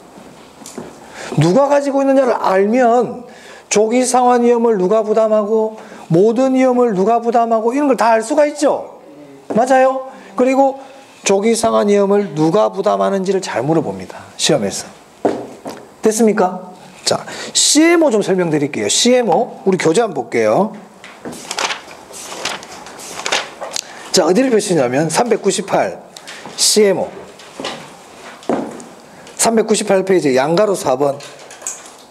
누가 가지고 있느냐를 알면 조기 상환 위험을 누가 부담하고 모든 위험을 누가 부담하고 이런 걸 다 알 수가 있죠. 맞아요? 그리고 조기 상환 위험을 누가 부담하는지를 잘 물어봅니다. 시험에서. 됐습니까? 자, CMO 좀 설명드릴게요. CMO 우리 교재 한번 볼게요. 자, 어디를 펴시냐면 398 CMO 398페이지 양가로 4번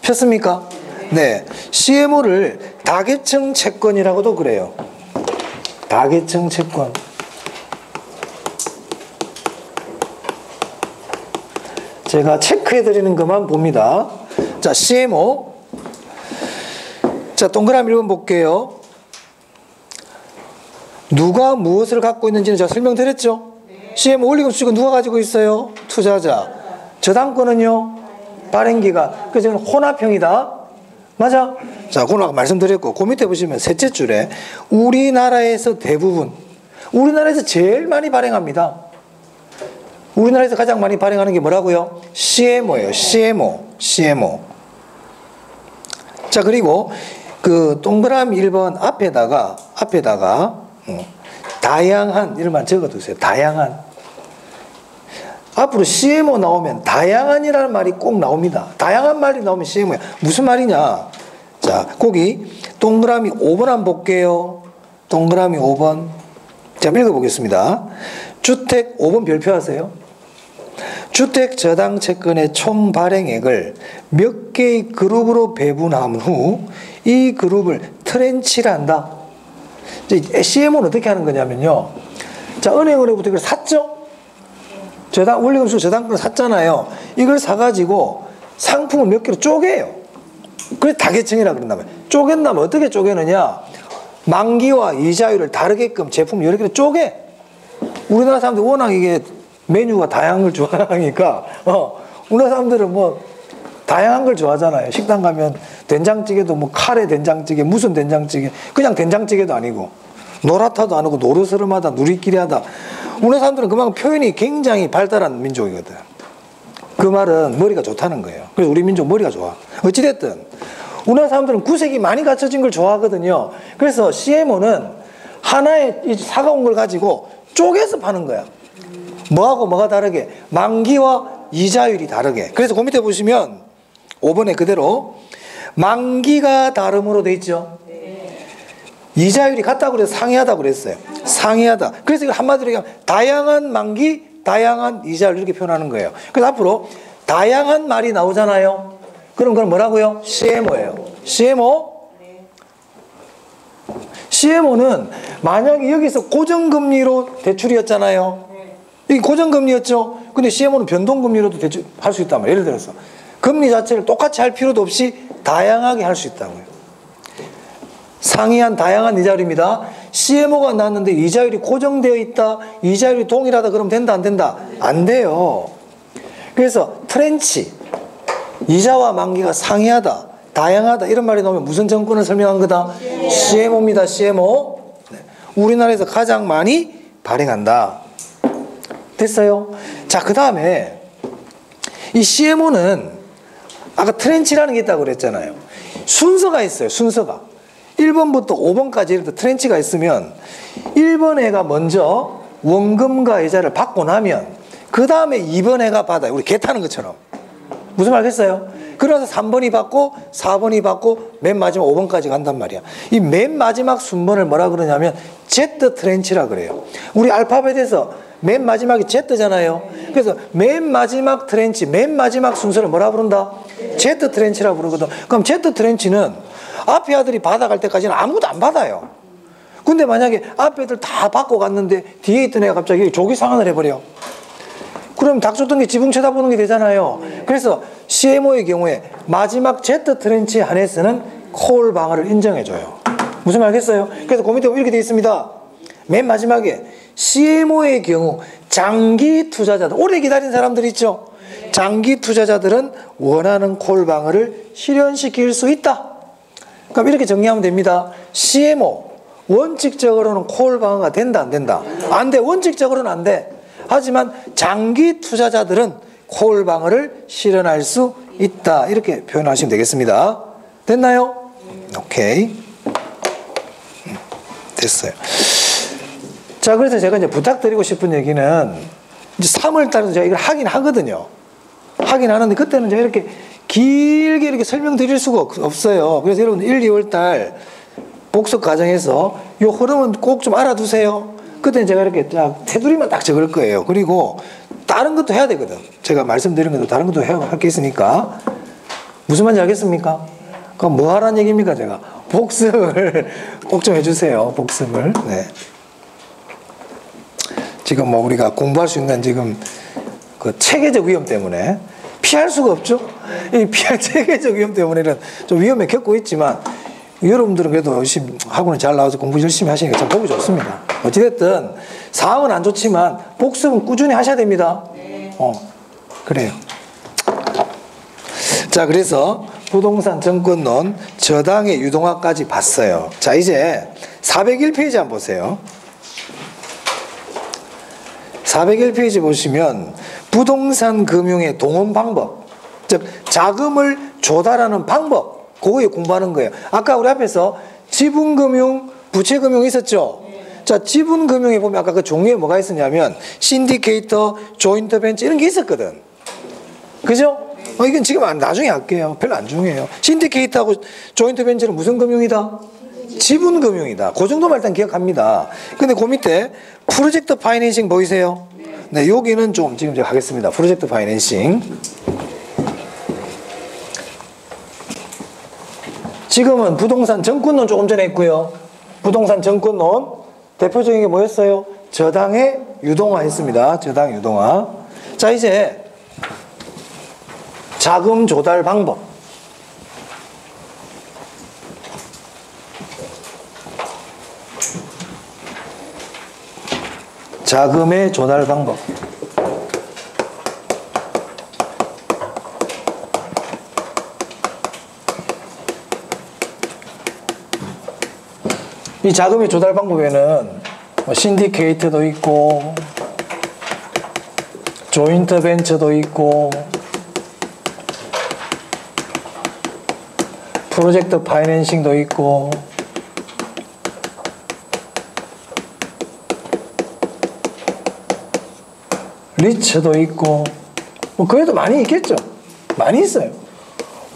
폈습니까? 네. CMO를 다계층 채권이라고도 그래요. 다계층 채권. 제가 체크해드리는 것만 봅니다. 자, CMO. 자, 동그라미 1번 볼게요. 누가 무엇을 갖고 있는지는 제가 설명드렸죠? CMO 원리금 수익은 누가 가지고 있어요? 투자자. 저당권은요? 발행기가. 그래서 이건 혼합형이다. 맞아? 자, 그건 아까 말씀드렸고, 그 밑에 보시면 셋째 줄에 우리나라에서 대부분, 우리나라에서 제일 많이 발행합니다. 우리나라에서 가장 많이 발행하는 게 뭐라고요? CMO예요. CMO. 자, 그리고 그 동그라미 1번 앞에다가 다양한 이런만 적어두세요. 다양한. 앞으로 CMO 나오면 다양한이라는 말이 꼭 나옵니다. 다양한 말이 나오면 CMO야. 무슨 말이냐? 자, 거기 동그라미 5번 한번 볼게요. 동그라미 5번. 자, 읽어보겠습니다. 주택 5번 별표하세요. 주택 저당 채권의 총 발행액을 몇 개의 그룹으로 배분한 후 이 그룹을 트렌치를 한다. CMO는 어떻게 하는 거냐면요. 자, 은행으로부터 이걸 샀죠? 원리금수 저당권을 샀잖아요. 이걸 사가지고 상품을 몇 개로 쪼개요. 그래서 다계층이라고 그런단 말이에요. 쪼갠다면 어떻게 쪼개느냐? 만기와 이자율을 다르게끔 제품을 여러 개로 쪼개. 우리나라 사람들 워낙 이게 메뉴가 다양한 걸 좋아하니까, 우리나라 사람들은 뭐, 다양한 걸 좋아하잖아요. 식당 가면 된장찌개도 뭐 카레 된장찌개, 무슨 된장찌개, 그냥 된장찌개도 아니고, 노랗다도 아니고, 노르스름하다, 누리끼리하다. 우리나라 사람들은 그만큼 표현이 굉장히 발달한 민족이거든. 그 말은 머리가 좋다는 거예요. 그래서 우리 민족 머리가 좋아. 어찌됐든, 우리나라 사람들은 구색이 많이 갖춰진 걸 좋아하거든요. 그래서 CMO는 하나의 사가온 걸 가지고 쪼개서 파는 거야. 뭐하고 뭐가 다르게? 만기와 이자율이 다르게. 그래서 그 밑에 보시면 5번에 그대로 만기가 다름으로 돼 있죠. 이자율이 같다고 그래서 상이하다고 그랬어요. 상이하다. 그래서 이거 한마디로 얘기하면 다양한 만기, 다양한 이자율 이렇게 표현하는 거예요. 그래서 앞으로 다양한 말이 나오잖아요. 그럼 그건 뭐라고요? CMO예요. CMO는 만약에 여기서 고정금리로 대출이었잖아요. 이게 고정금리였죠. 근데 CMO는 변동금리로도 대출할 수 있단 말이에요. 예를 들어서 금리 자체를 똑같이 할 필요도 없이 다양하게 할 수 있다고요. 상이한 다양한 이자율입니다. CMO가 나왔는데 이자율이 고정되어 있다, 이자율이 동일하다 그러면 된다 안 된다? 안 돼요. 그래서 트렌치, 이자와 만기가 상이하다, 다양하다 이런 말이 나오면 무슨 정권을 설명한 거다? CMO입니다. CMO. 우리나라에서 가장 많이 발행한다. 됐어요? 자, 그 다음에 이 CMO는 아까 트렌치라는 게 있다고 그랬잖아요. 순서가 있어요. 순서가 1번부터 5번까지 이렇게 트렌치가 있으면 1번 애가 먼저 원금과 이자를 받고 나면 그 다음에 2번 애가 받아요. 우리 개 타는 것처럼. 무슨 말겠어요? 그래서 3번이 받고 4번이 받고 맨 마지막 5번까지 간단 말이야. 이 맨 마지막 순번을 뭐라 그러냐면 Z 트렌치라 그래요. 우리 알파벳에서 맨 마지막이 Z잖아요. 그래서 맨 마지막 트렌치, 맨 마지막 순서를 뭐라 부른다? Z 트렌치라 부르거든. 그럼 Z 트렌치는 앞에 아들이 받아갈 때까지는 아무도 안 받아요. 근데 만약에 앞에 애들 다 받고 갔는데 뒤에 있던 애가 갑자기 조기 상환을 해버려. 그럼 닥쳤던 게 지붕 쳐다보는 게 되잖아요. 그래서 CMO의 경우에 마지막 Z 트렌치에 한해서는 콜 방어를 인정해줘요. 무슨 말겠어요? 그래서 그 밑에 이렇게 되어 있습니다. 맨 마지막에 CMO의 경우 장기 투자자들, 오래 기다린 사람들 있죠? 장기 투자자들은 원하는 콜 방어를 실현시킬 수 있다. 그럼 이렇게 정리하면 됩니다. CMO 원칙적으로는 콜 방어가 된다 안 된다? 안 돼. 원칙적으로는 안 돼. 하지만 장기 투자자들은 콜 방어를 실현할 수 있다. 이렇게 표현하시면 되겠습니다. 됐나요? 오케이. 됐어요. 자, 그래서 제가 이제 부탁드리고 싶은 얘기는 이제 3월 달에도 제가 이걸 하긴 하거든요. 하긴 하는데 그때는 제가 이렇게 길게 이렇게 설명드릴 수가 없어요. 그래서 여러분 1, 2월 달 복습 과정에서 이 흐름은 꼭 좀 알아두세요. 그때는 제가 이렇게 딱 테두리만 딱 적을 거예요. 그리고 다른 것도 해야 되거든. 제가 말씀드린 것도 다른 것도 해야 할 게 있으니까. 무슨 말인지 알겠습니까? 그럼 뭐 하라는 얘기입니까, 제가? 복습을 꼭 좀 해주세요. 복습을. 네. 지금 뭐 우리가 공부할 수 있는 지금 그 체계적 위험 때문에 피할 수가 없죠. 이 피할 체계적 위험 때문에는 좀 위험에 겪고 있지만 여러분들은 그래도 열심히 학원에 잘 나와서 공부 열심히 하시니까 참 보기 좋습니다. 어찌됐든 상황은 안 좋지만 복습은 꾸준히 하셔야 됩니다. 그래요. 자, 그래서 부동산 정권론 저당의 유동화까지 봤어요. 자, 이제 401페이지 한번 보세요. 401페이지 보시면 부동산 금융의 동원 방법, 즉 자금을 조달하는 방법, 그거에 공부하는 거예요. 아까 우리 앞에서 지분금융, 부채금융 있었죠? 자, 지분금융에 보면 아까 그 종류에 뭐가 있었냐면 신디케이터, 조인트 벤처 이런 게 있었거든. 그죠? 이건 지금 나중에 할게요. 별로 안 중요해요. 신디케이터하고 조인트 벤처는 무슨 금융이다? 지분금융이다. 그 정도만 일단 기억합니다. 근데 그 밑에 프로젝트 파이낸싱 보이세요? 네, 여기는 좀 지금 제가 하겠습니다. 프로젝트 파이낸싱. 지금은 부동산 정권론 조금 전에 했고요. 부동산 정권론 대표적인 게 뭐였어요? 저당의 유동화 했습니다. 저당 유동화. 자, 이제 자금 조달 방법. 자금의 조달 방법. 이 자금의 조달 방법에는 뭐 신디케이트도 있고 조인트 벤처도 있고 프로젝트 파이낸싱도 있고 리츠도 있고 뭐 그 외에도 많이 있겠죠. 많이 있어요.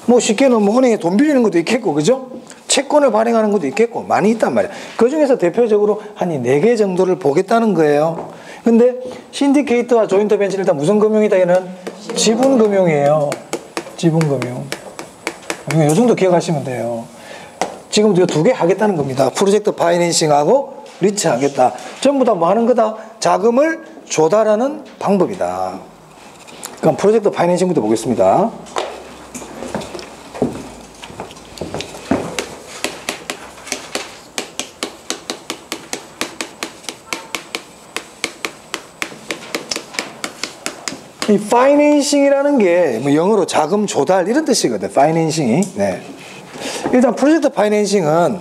뭐 쉽게는 뭐 은행에 돈 빌리는 것도 있겠고, 그죠? 채권을 발행하는 것도 있겠고 많이 있단 말이에요. 그 중에서 대표적으로 한 4개 정도를 보겠다는 거예요. 근데 신디케이트와 조인트 벤처는 일단 무슨 금융이다? 얘는 지분금융이에요. 지분금융. 이 정도 기억하시면 돼요. 지금도 이 2개 하겠다는 겁니다. 프로젝트 파이낸싱하고 리츠 하겠다. 전부 다 뭐 하는 거다? 자금을 조달하는 방법이다. 그럼 프로젝트 파이낸싱부터 보겠습니다. 이 파이낸싱이라는 게 뭐 영어로 자금 조달 이런 뜻이거든. 파이낸싱이. 네. 일단 프로젝트 파이낸싱은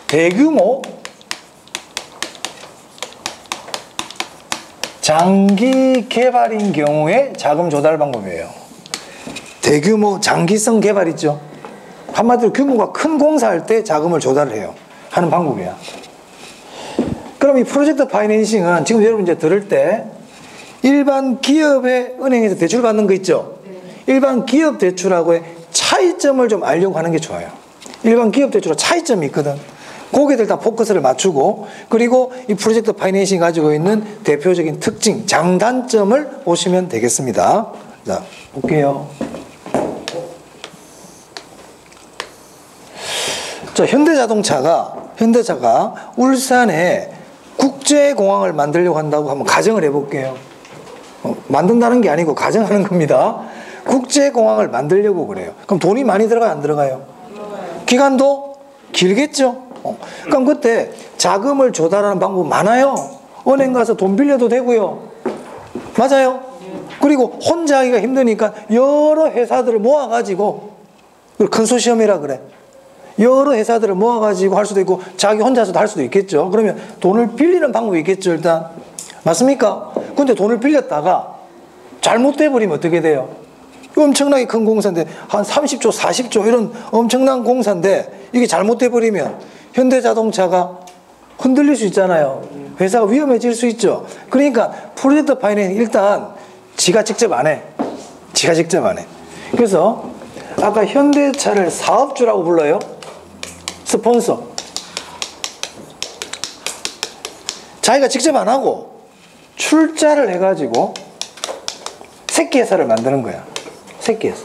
대규모 장기 개발인 경우에 자금 조달 방법이에요. 대규모 장기성 개발 있죠. 한마디로 규모가 큰 공사할 때 자금을 조달을 해요. 하는 방법이야. 그럼 이 프로젝트 파이낸싱은 지금 여러분 이제 들을 때 일반 기업의 은행에서 대출 받는 거 있죠? 일반 기업 대출하고의 차이점을 좀 알려고 하는 게 좋아요. 일반 기업 대출은 차이점이 있거든. 거기에 다 포커스를 맞추고, 그리고 이 프로젝트 파이낸싱이 가지고 있는 대표적인 특징, 장단점을 보시면 되겠습니다. 자, 볼게요. 자, 현대자동차가 울산에 국제공항을 만들려고 한다고 한번 가정을 해볼게요. 만든다는 게 아니고 가정하는 겁니다. 국제공항을 만들려고 그래요. 그럼 돈이 많이 들어가요, 안 들어가요? 기간도 길겠죠? 그럼 그때 자금을 조달하는 방법 많아요. 은행 가서 돈 빌려도 되고요. 맞아요? 그리고 혼자 하기가 힘드니까 여러 회사들을 모아가지고, 컨소시엄이라 그래. 여러 회사들을 모아가지고 할 수도 있고 자기 혼자서도 할 수도 있겠죠. 그러면 돈을 빌리는 방법이 있겠죠, 일단. 맞습니까? 근데 돈을 빌렸다가 잘못돼 버리면 어떻게 돼요? 엄청나게 큰 공사인데 한 30조, 40조 이런 엄청난 공사인데 이게 잘못돼 버리면 현대자동차가 흔들릴 수 있잖아요. 회사가 위험해질 수 있죠. 그러니까 프로젝트 파이낸싱 일단 지가 직접 안 해. 지가 직접 안 해. 그래서 아까 현대차를 사업주라고 불러요. 스폰서. 자기가 직접 안 하고 출자를 해가지고 새끼회사를 만드는 거야. 새끼회사.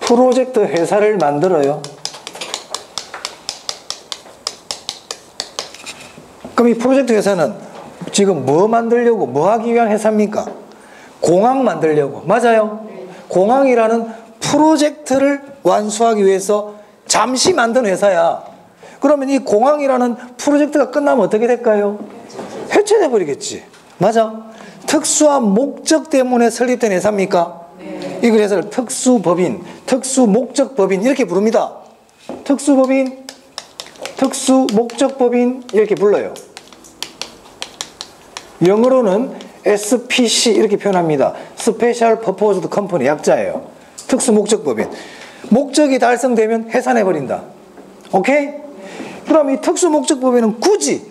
프로젝트 회사를 만들어요. 그럼 이 프로젝트 회사는 지금 뭐 만들려고, 뭐 하기 위한 회사입니까? 공항 만들려고. 맞아요? 공항이라는 프로젝트를 완수하기 위해서 잠시 만든 회사야. 그러면 이 공항이라는 프로젝트가 끝나면 어떻게 될까요? 해체돼 버리겠지. 맞아? 특수한 목적 때문에 설립된 회사입니까? 네. 이 회사를 특수법인, 특수목적법인 이렇게 부릅니다. 특수법인, 특수목적법인 이렇게 불러요. 영어로는 SPC 이렇게 표현합니다. Special Purpose Company 약자예요. 특수목적법인. 목적이 달성되면 해산해버린다. 오케이? 그럼 이 특수목적법인은 굳이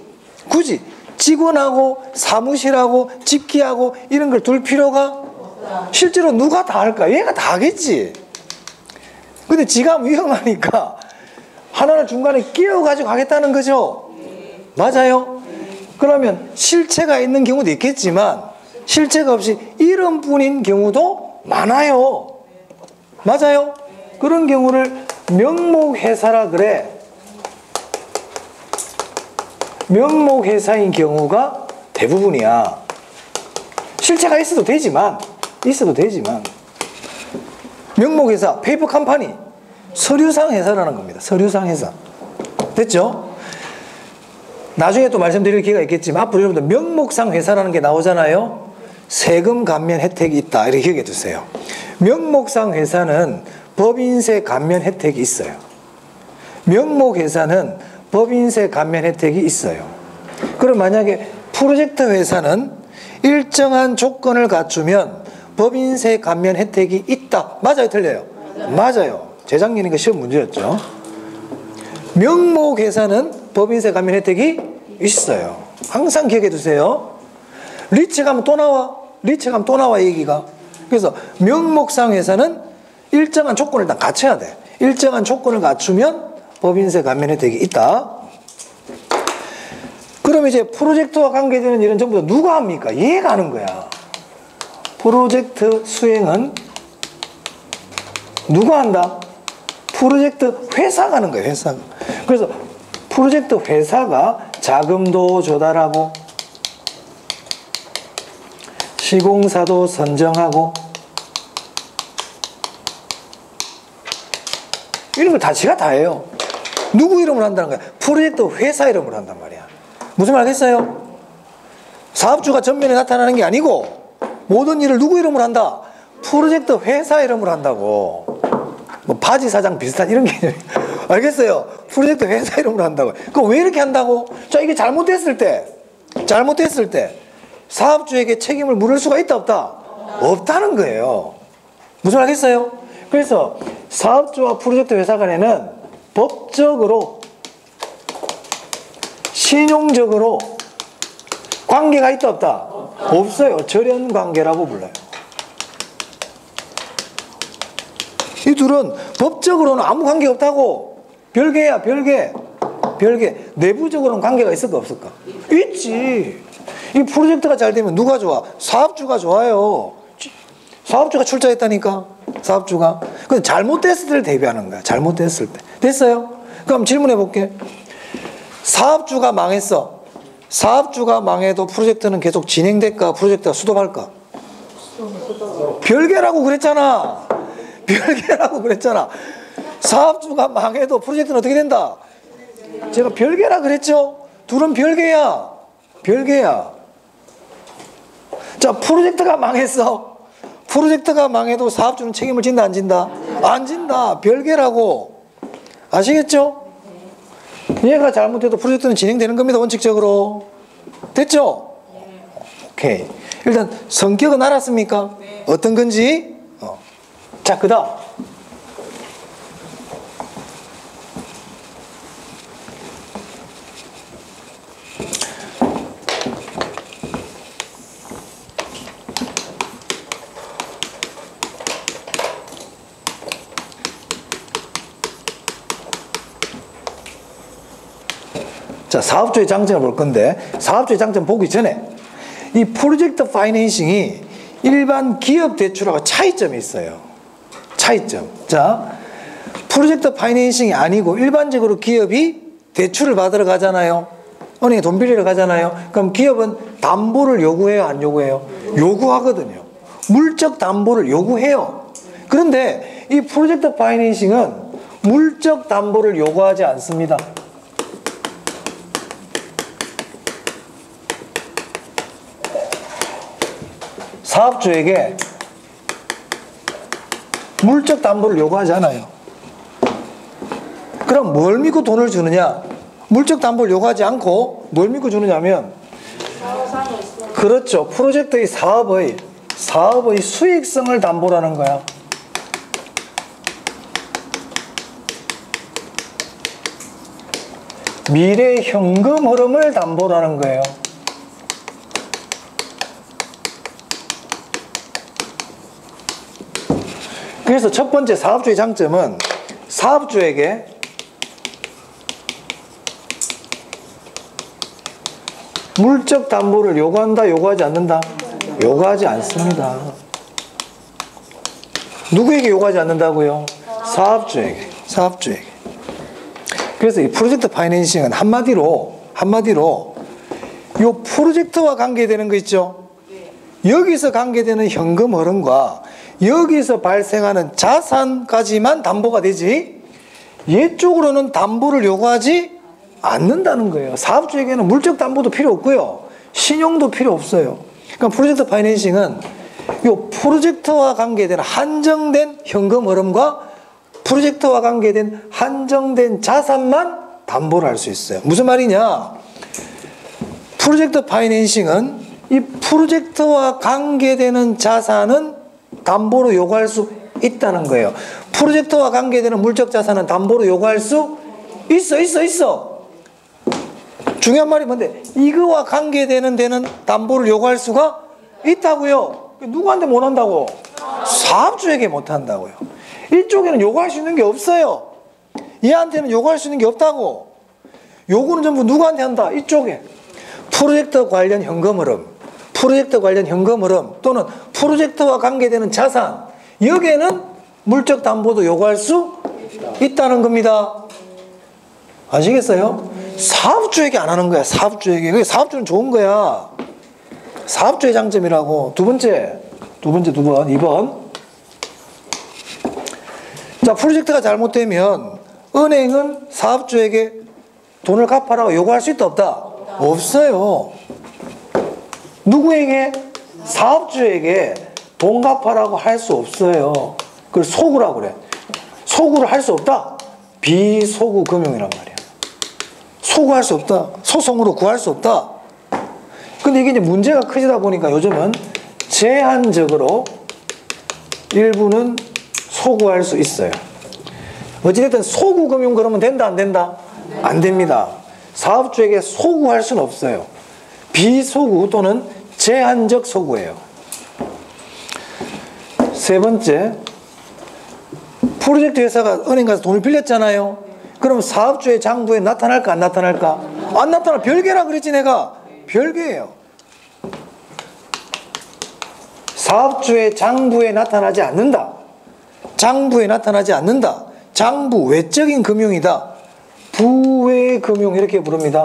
직원하고 사무실하고 집기하고 이런 걸 둘 필요가 실제로 누가 다 할까? 얘가 다 하겠지. 근데 지가 위험하니까 하나를 중간에 끼워가지고 하겠다는 거죠. 맞아요? 그러면 실체가 있는 경우도 있겠지만 실체가 없이 이름뿐인 경우도 많아요. 맞아요? 그런 경우를 명목회사라 그래. 명목회사인 경우가 대부분이야. 실체가 있어도 되지만 명목회사, 페이퍼 컴퍼니, 서류상 회사라는 겁니다. 서류상 회사. 됐죠? 나중에 또 말씀드릴 기회가 있겠지만 앞으로 여러분들 명목상 회사라는 게 나오잖아요. 세금 감면 혜택이 있다. 이렇게 기억해 두세요. 명목상 회사는 법인세 감면 혜택이 있어요. 명목회사는 법인세 감면 혜택이 있어요. 그럼 만약에 프로젝트 회사는 일정한 조건을 갖추면 법인세 감면 혜택이 있다. 맞아요? 틀려요? 맞아요. 재작년이니까 시험 문제였죠. 명목회사는 법인세 감면 혜택이 있어요. 항상 기억해 두세요. 리치 가면 또 나와 얘기가. 그래서 명목상 회사는 일정한 조건을 일단 갖춰야 돼. 일정한 조건을 갖추면 법인세 감면 혜택이 있다. 그럼 이제 프로젝트와 관계되는 일은 전부 다 누가 합니까? 얘가 하는 거야. 프로젝트 수행은 누가 한다? 프로젝트 회사가 하는 거예요. 회사가. 그래서 프로젝트 회사가 자금도 조달하고 시공사도 선정하고 이런 걸 다 지가 다 해요. 누구 이름으로 한다는 거야? 프로젝트 회사 이름으로 한단 말이야. 무슨 말 하겠어요? 사업주가 전면에 나타나는 게 아니고 모든 일을 누구 이름으로 한다? 프로젝트 회사 이름으로 한다고. 뭐 바지 사장 비슷한 이런 개념. 알겠어요? 프로젝트 회사 이름으로 한다고. 그럼 왜 이렇게 한다고? 자, 이게 잘못됐을 때 사업주에게 책임을 물을 수가 있다 없다? 없다는 거예요. 무슨 말 하겠어요? 그래서 사업주와 프로젝트 회사 간에는 법적으로 신용적으로 관계가 있다 없다? 없어요. 절연관계라고 불러요. 이 둘은 법적으로는 아무 관계 없다고. 별개야, 별개. 내부적으로는 관계가 있을까 없을까? 있지. 이 프로젝트가 잘 되면 누가 좋아? 사업주가 좋아요. 사업주가 출자했다니까. 사업주가. 근데 잘못됐을 때를 대비하는 거야. 잘못됐을 때. 됐어요? 그럼 질문해 볼게. 사업주가 망했어. 사업주가 망해도 프로젝트는 계속 진행될까? 프로젝트가 수도할까? 별개라고 그랬잖아. 사업주가 망해도 프로젝트는 어떻게 된다? 제가 별개라 그랬죠? 둘은 별개야. 자, 프로젝트가 망했어. 프로젝트가 망해도 사업주는 책임을 진다 안 진다? 안 진다. 별개라고. 아시겠죠? 얘가 잘못해도 프로젝트는 진행되는 겁니다. 원칙적으로. 됐죠? 오케이. 일단 성격은 알았습니까? 어떤 건지? 자, 그 다음. 자, 사업주의 장점을 볼 건데, 사업주의 장점 보기 전에 이 프로젝트 파이낸싱이 일반 기업 대출하고 차이점이 있어요. 차이점. 자, 프로젝트 파이낸싱이 아니고 일반적으로 기업이 대출을 받으러 가잖아요. 은행에 돈 빌리러 가잖아요. 그럼 기업은 담보를 요구해요, 안 요구해요? 요구하거든요. 물적 담보를 요구해요. 그런데 이 프로젝트 파이낸싱은 물적 담보를 요구하지 않습니다. 사업주에게 물적 담보를 요구하지 않아요. 그럼 뭘 믿고 돈을 주느냐? 물적 담보를 요구하지 않고 뭘 믿고 주느냐면, 그렇죠. 프로젝트의 사업의 수익성을 담보로 하는 거야. 미래 현금 흐름을 담보로 하는 거예요. 그래서 첫 번째 사업주의 장점은 사업주에게 물적 담보를 요구한다, 요구하지 않는다? 요구하지 않습니다. 누구에게 요구하지 않는다고요? 사업주에게. 그래서 이 프로젝트 파이낸싱은 한마디로 이 프로젝트와 관계되는 거 있죠? 여기서 관계되는 현금 흐름과 여기서 발생하는 자산까지만 담보가 되지, 얘쪽으로는 담보를 요구하지 않는다는 거예요. 사업주에게는 물적 담보도 필요 없고요, 신용도 필요 없어요. 그러니까 프로젝트 파이낸싱은 이 프로젝트와 관계되는 한정된 현금 흐름과 프로젝트와 관계된 한정된 자산만 담보를 할 수 있어요. 무슨 말이냐? 프로젝트 파이낸싱은 이 프로젝트와 관계되는 자산은 담보로 요구할 수 있다는 거예요. 프로젝트와 관계되는 물적 자산은 담보로 요구할 수 있어. 중요한 말이 뭔데? 이거와 관계되는 데는 담보를 요구할 수가 있다고요. 누구한테 못 한다고? 사업주에게 못 한다고요. 이쪽에는 요구할 수 있는 게 없어요. 얘한테는 요구할 수 있는 게 없다고. 요구는 전부 누구한테 한다? 이쪽에. 프로젝트 관련 현금 흐름, 또는 프로젝트와 관계되는 자산, 여기에는 물적 담보도 요구할 수 있다는 겁니다. 아시겠어요? 사업주에게 안 하는 거야. 사업주에게. 사업주는 좋은 거야. 사업주의 장점이라고. 두 번, 2번. 자, 프로젝트가 잘못되면 은행은 사업주에게 돈을 갚아라고 요구할 수 있다, 없다? 없어요. 누구에게? 사업주에게 돈 갚아라고 할 수 없어요. 그걸 소구라고 그래. 소구를 할 수 없다? 비소구 금융이란 말이야. 소구할 수 없다. 소송으로 구할 수 없다. 근데 이게 이제 문제가 커지다 보니까 요즘은 제한적으로 일부는 소구할 수 있어요. 어찌됐든 소구 금융 그러면 된다, 안 된다? 안 됩니다. 사업주에게 소구할 수는 없어요. 비소구 또는 제한적 소구예요. 세 번째, 프로젝트 회사가 은행 가서 돈을 빌렸잖아요. 그럼 사업주의 장부에 나타날까, 안 나타날까? 안 나타나. 별개라 그랬지 내가. 별개예요. 사업주의 장부에 나타나지 않는다. 장부 외적인 금융이다. 부외금융 이렇게 부릅니다.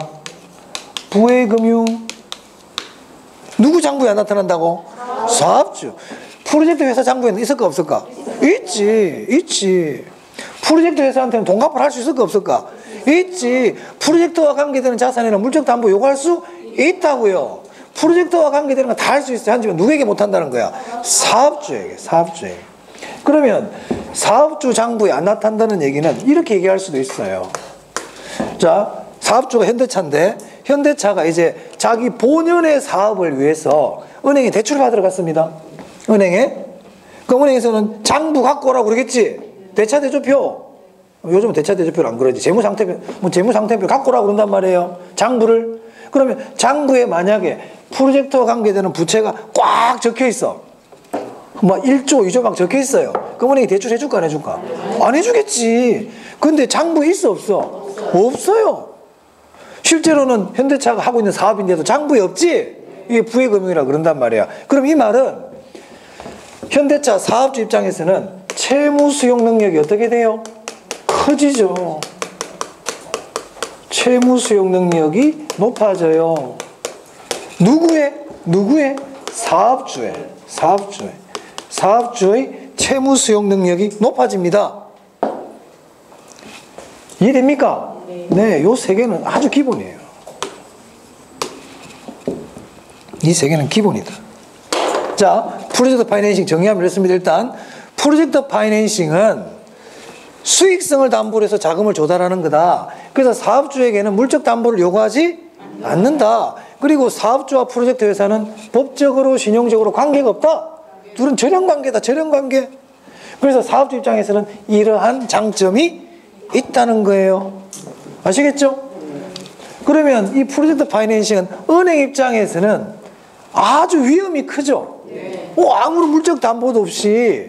부외금융. 누구 장부에 안 나타난다고? 사업주. 프로젝트 회사 장부에는 있을까 없을까? 있지. 프로젝트 회사한테는 돈 갚을 할 수 있을까 없을까? 있지. 프로젝트와 관계되는 자산에는 물적 담보 요구할 수 있다고요. 프로젝트와 관계되는 거 다 할 수 있어요. 하지만 누구에게 못 한다는 거야? 사업주에게. 그러면 사업주 장부에 안 나타난다는 얘기는 이렇게 얘기할 수도 있어요. 자, 사업주가 현대차인데 현대차가 이제 자기 본연의 사업을 위해서 은행에 대출을 받으러 갔습니다. 은행에. 그럼 은행에서는 장부 갖고 오라고 그러겠지. 대차대조표. 요즘은 대차대조표를 안 그러지. 재무상태표 갖고 오라고 그런단 말이에요. 장부를. 그러면 장부에 만약에 프로젝트와 관계되는 부채가 꽉 적혀 있어. 막 1조, 2조 막 적혀 있어요. 그럼 은행이 대출 해줄까, 안 해줄까? 안 해주겠지. 근데 장부에 있어, 없어? 없어요. 실제로는 현대차가 하고 있는 사업인데도 장부에 없지? 이게 부외금융이라 그런단 말이야. 그럼 이 말은 현대차 사업주 입장에서는 채무 수용 능력이 어떻게 돼요? 커지죠. 채무 수용 능력이 높아져요. 누구의? 사업주의 채무 수용 능력이 높아집니다. 이해됩니까? 네, 요 세 개는 아주 기본이에요. 이 세 개는 기본이다. 자, 프로젝트 파이낸싱 정의하면 이렇습니다. 일단 프로젝트 파이낸싱은 수익성을 담보로 해서 자금을 조달하는 거다. 그래서 사업주에게는 물적 담보를 요구하지 않는다. 그리고 사업주와 프로젝트 회사는 법적으로 신용적으로 관계가 없다. 둘은 절연관계다. 절연관계. 그래서 사업주 입장에서는 이러한 장점이 있다는 거예요. 아시겠죠? 그러면 이 프로젝트 파이낸싱은 은행 입장에서는 아주 위험이 크죠. 아무런 물적 담보도 없이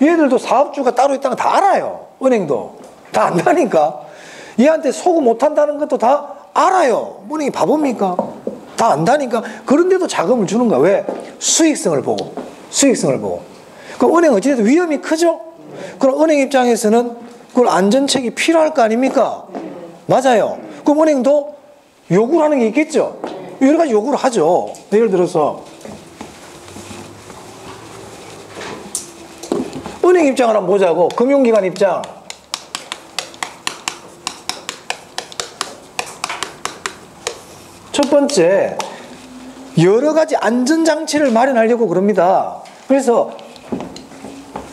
얘들도 사업주가 따로 있다는 거 다 알아요. 은행도 다 안다니까. 얘한테 소구 못한다는 것도 다 알아요. 은행이 바보입니까? 다 안다니까. 그런데도 자금을 주는 거야. 왜? 수익성을 보고. 수익성을 보고. 그럼 은행 어찌됐든 위험이 크죠? 그럼 은행 입장에서는 그걸 안전책이 필요할 거 아닙니까? 맞아요. 그럼 은행도 요구를 하는 게 있겠죠? 여러 가지 요구를 하죠. 예를 들어서 은행 입장을 한번 보자고. 금융기관 입장. 첫 번째, 여러 가지 안전장치를 마련하려고 그럽니다. 그래서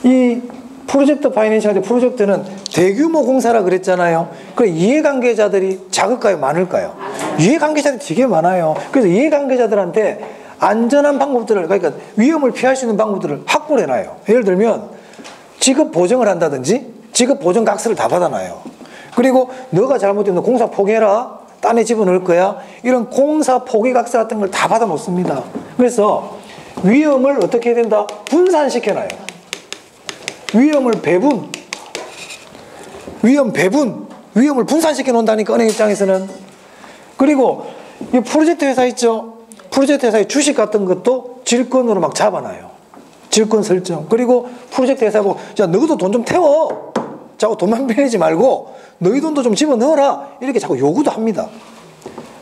이 프로젝트 파이낸싱 프로젝트는 대규모 공사라 그랬잖아요. 그래 이해관계자들이 작을까요? 많을까요? 이해관계자들이 되게 많아요. 그래서 이해관계자들한테 안전한 방법들을, 그러니까 위험을 피할 수 있는 방법들을 확보를 해놔요. 예를 들면 지급 보증을 한다든지 지급 보증 각서를 다 받아놔요. 그리고 너가 잘못되면 공사 포기해라. 딴에 집어넣을 거야. 이런 공사 포기 각서 같은 걸 다 받아 놓습니다. 그래서 위험을 어떻게 해야 된다? 분산시켜놔요. 위험을 배분. 위험을 분산시켜 놓는다니까, 은행 입장에서는. 그리고 이 프로젝트 회사 있죠? 프로젝트 회사의 주식 같은 것도 질권으로 막 잡아놔요. 질권 설정. 그리고 프로젝트 회사 보고, 자, 너희도 돈 좀 태워. 자꾸 돈만 빌리지 말고 너희 돈도 좀 집어넣어라. 이렇게 자꾸 요구도 합니다.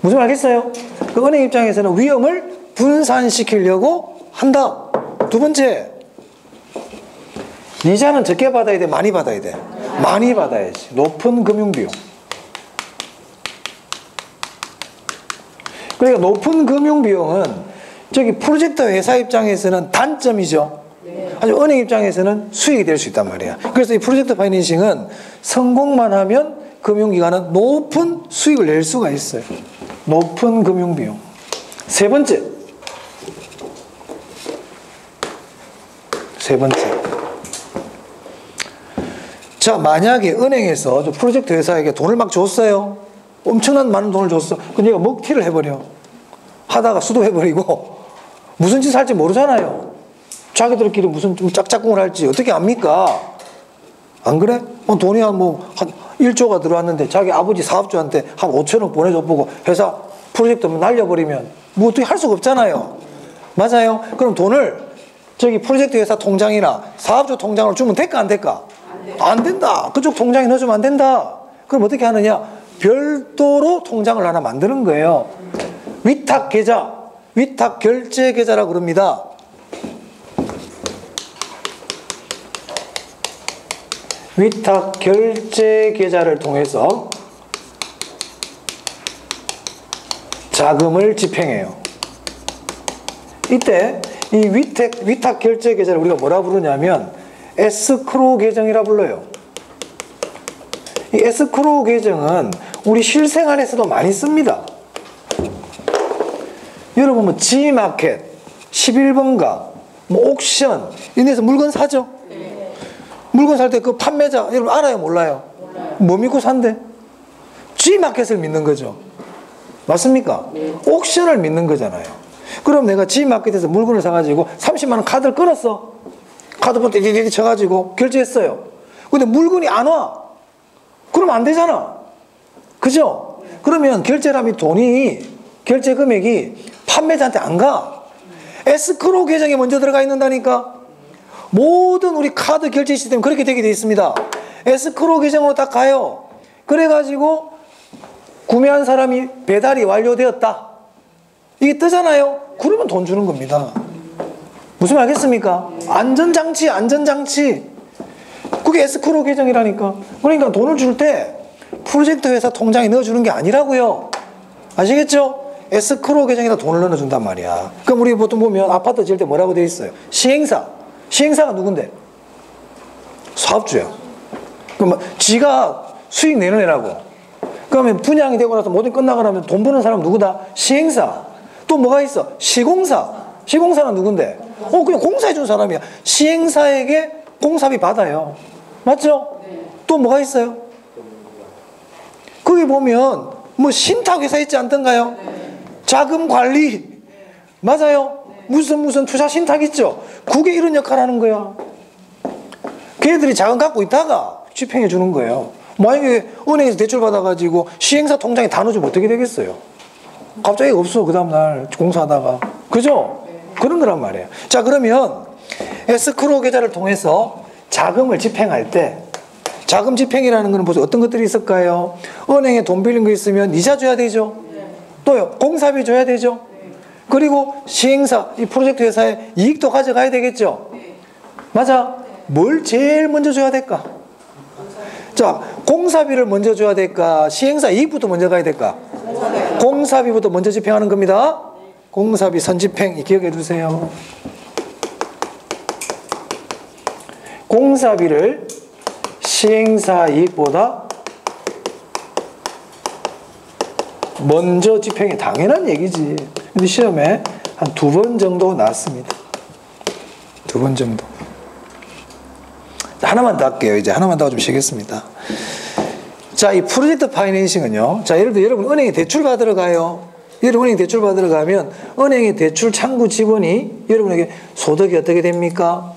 무슨 말 알겠어요? 그 은행 입장에서는 위험을 분산시키려고 한다. 두 번째, 이자는 적게 받아야 돼? 많이 받아야 돼? 많이 받아야지. 높은 금융비용. 그러니까 높은 금융비용은 저기 프로젝트 회사 입장에서는 단점이죠. 아주 은행 입장에서는 수익이 될 수 있단 말이야. 그래서 이 프로젝트 파이낸싱은 성공만 하면 금융기관은 높은 수익을 낼 수가 있어요. 높은 금융비용. 세 번째. 자, 만약에 은행에서 저 프로젝트 회사에게 돈을 막 줬어요. 엄청난 많은 돈을 줬어. 근데 얘가 먹튀를 해버려. 하다가 수도해버리고 무슨 짓을 할지 모르잖아요. 자기들끼리 무슨 좀 짝짝꿍을 할지 어떻게 압니까? 안 그래? 돈이 한 1조가 들어왔는데 자기 아버지 사업주한테 한 5천억 보내줘보고 회사 프로젝트 날려버리면 뭐 어떻게 할 수가 없잖아요. 맞아요? 그럼 돈을 저기 프로젝트 회사 통장이나 사업주 통장으로 주면 될까 안 될까? 안 된다. 그쪽 통장에 넣어주면 안 된다. 그럼 어떻게 하느냐? 별도로 통장을 하나 만드는 거예요. 위탁계좌, 위탁결제계좌라고 그럽니다. 위탁결제계좌를 통해서 자금을 집행해요. 이때 이 위탁결제계좌를 우리가 뭐라 부르냐면 에스크로우 계정이라 불러요. 이 에스크로우 계정은 우리 실생활에서도 많이 씁니다. 여러분 뭐 G마켓, 11번가, 뭐 옥션 이런 데서 물건 사죠? 물건 살 때 그 판매자 여러분 알아요? 몰라요? 뭐 믿고 산대? G마켓을 믿는 거죠. 맞습니까? 옥션을 믿는 거잖아요. 그럼 내가 G마켓에서 물건을 사가지고 30만 원 카드를 끊었어. 카드폰 띠디디 쳐가지고 결제했어요. 근데 물건이 안 와. 그러면 안 되잖아. 그죠? 그러면 결제라면 결제 금액이 판매자한테 안 가. 에스크로우 계정에 먼저 들어가 있는다니까. 모든 우리 카드 결제 시스템 그렇게 되게 되어 있습니다. 에스크로우 계정으로 딱 가요. 그래가지고 구매한 사람이 배달이 완료되었다. 이게 뜨잖아요. 그러면 돈 주는 겁니다. 무슨 말 알겠습니까? 안전장치. 그게 에스크로우 계정이라니까. 그러니까 돈을 줄 때 프로젝트 회사 통장에 넣어주는 게 아니라고요. 아시겠죠? 에스크로 계정에다 돈을 넣어준단 말이야. 그럼 우리 보통 보면 아파트 지을 때 뭐라고 돼 있어요? 시행사. 시행사가 누군데? 사업주야. 그럼 지가 수익 내는 애라고. 그러면 분양이 되고 나서 모든 끝나고 나면 돈 버는 사람 누구다? 시행사. 또 뭐가 있어? 시공사. 시공사는 누군데? 그냥 공사해 준 사람이야. 시행사에게 공사비 받아요. 맞죠? 또 뭐가 있어요? 거기 보면 뭐 신탁회사 있지 않던가요? 자금관리. 맞아요? 무슨 투자 신탁 있죠? 그게 이런 역할을 하는 거야. 걔들이 자금 갖고 있다가 집행해 주는 거예요. 만약에 은행에서 대출 받아가지고 시행사 통장에 다 넣어주면 어떻게 되겠어요? 갑자기 없어, 그 다음날 공사하다가. 그죠? 그런 거란 말이에요. 자, 그러면 에스크로 계좌를 통해서 자금을 집행할 때, 자금 집행이라는 거는 무슨 어떤 것들이 있을까요? 은행에 돈 빌린 거 있으면 이자 줘야 되죠. 또요, 공사비 줘야 되죠. 그리고 시행사, 이 프로젝트 회사에 이익도 가져가야 되겠죠. 맞아. 뭘 제일 먼저 줘야 될까? 자, 공사비를 먼저 줘야 될까? 시행사 이익부터 먼저 가야 될까? 공사비부터 먼저 집행하는 겁니다. 공사비 선집행 기억해 두세요. 공사비를 시행사 이익보다 먼저 집행이 당연한 얘기지. 근데 시험에 한 2번 정도 나왔습니다. 2번 정도. 하나만 더 할게요. 이제 하나만 더 좀 쉬겠습니다. 자, 이 프로젝트 파이낸싱은요. 자, 예를 들어 여러분 은행에 대출 받으러 가요. 여러분 은행에 대출 받으러 가면 은행의 대출 창구 직원이 여러분에게 소득이 어떻게 됩니까?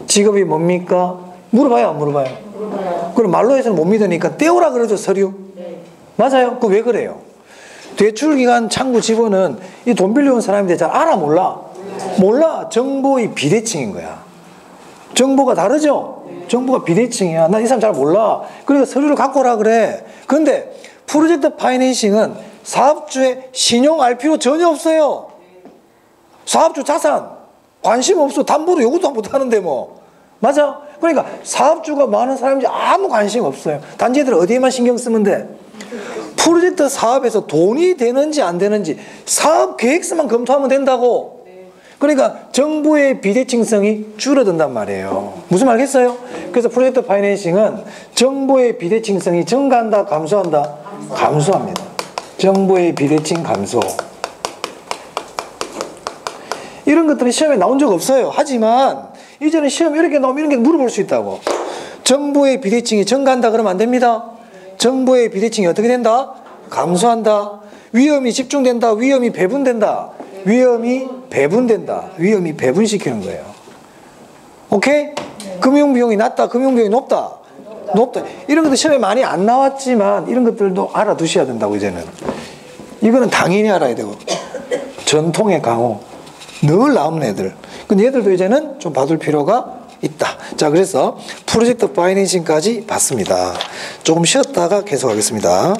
직업이 뭡니까? 물어봐요, 안 물어봐요? 물어봐요. 그럼 말로 해서는 못 믿으니까 떼오라 그러죠, 서류. 네. 맞아요. 그 왜 그래요? 대출기관 창구 직원은 이 돈 빌려온 사람인데 잘 알아, 몰라? 몰라. 정보의 비대칭인 거야. 정보가 다르죠? 정보가 비대칭이야. 나 이 사람 잘 몰라. 그러니까 서류를 갖고 오라 그래. 그런데 프로젝트 파이낸싱은 사업주의 신용 알 필요 전혀 없어요. 사업주 자산 관심 없어. 담보도 요구도 못 하는데 뭐. 맞아? 그러니까 사업주가 많은 사람인지 아무 관심 없어요. 단지 얘들 어디에만 신경 쓰면 돼? 프로젝트 사업에서 돈이 되는지 안 되는지 사업 계획서만 검토하면 된다고. 그러니까 정보의 비대칭성이 줄어든단 말이에요. 무슨 말겠어요? 그래서 프로젝트 파이낸싱은 정보의 비대칭성이 증가한다, 감소한다? 감소합니다. 정보의 비대칭 감소. 이런 것들은 시험에 나온 적 없어요. 하지만 이제는 시험에 이렇게 나오면 이런 게 물어볼 수 있다고. 정보의 비대칭이 증가한다 그러면 안 됩니다. 정보의 비대칭이 어떻게 된다? 감소한다. 위험이 집중된다. 위험이 배분된다. 위험이 배분된다. 위험이 배분시키는 거예요. 오케이? 금융비용이 낮다. 금융비용이 높다. 높다. 이런 것도 시험에 많이 안 나왔지만 이런 것들도 알아두셔야 된다고 이제는. 이거는 당연히 알아야 되고. 전통의 강호. 늘 나오는 애들. 근데 얘들도 이제는 좀 봐둘 필요가 있다. 자, 그래서 프로젝트 파이낸싱까지 봤습니다. 조금 쉬었다가 계속하겠습니다.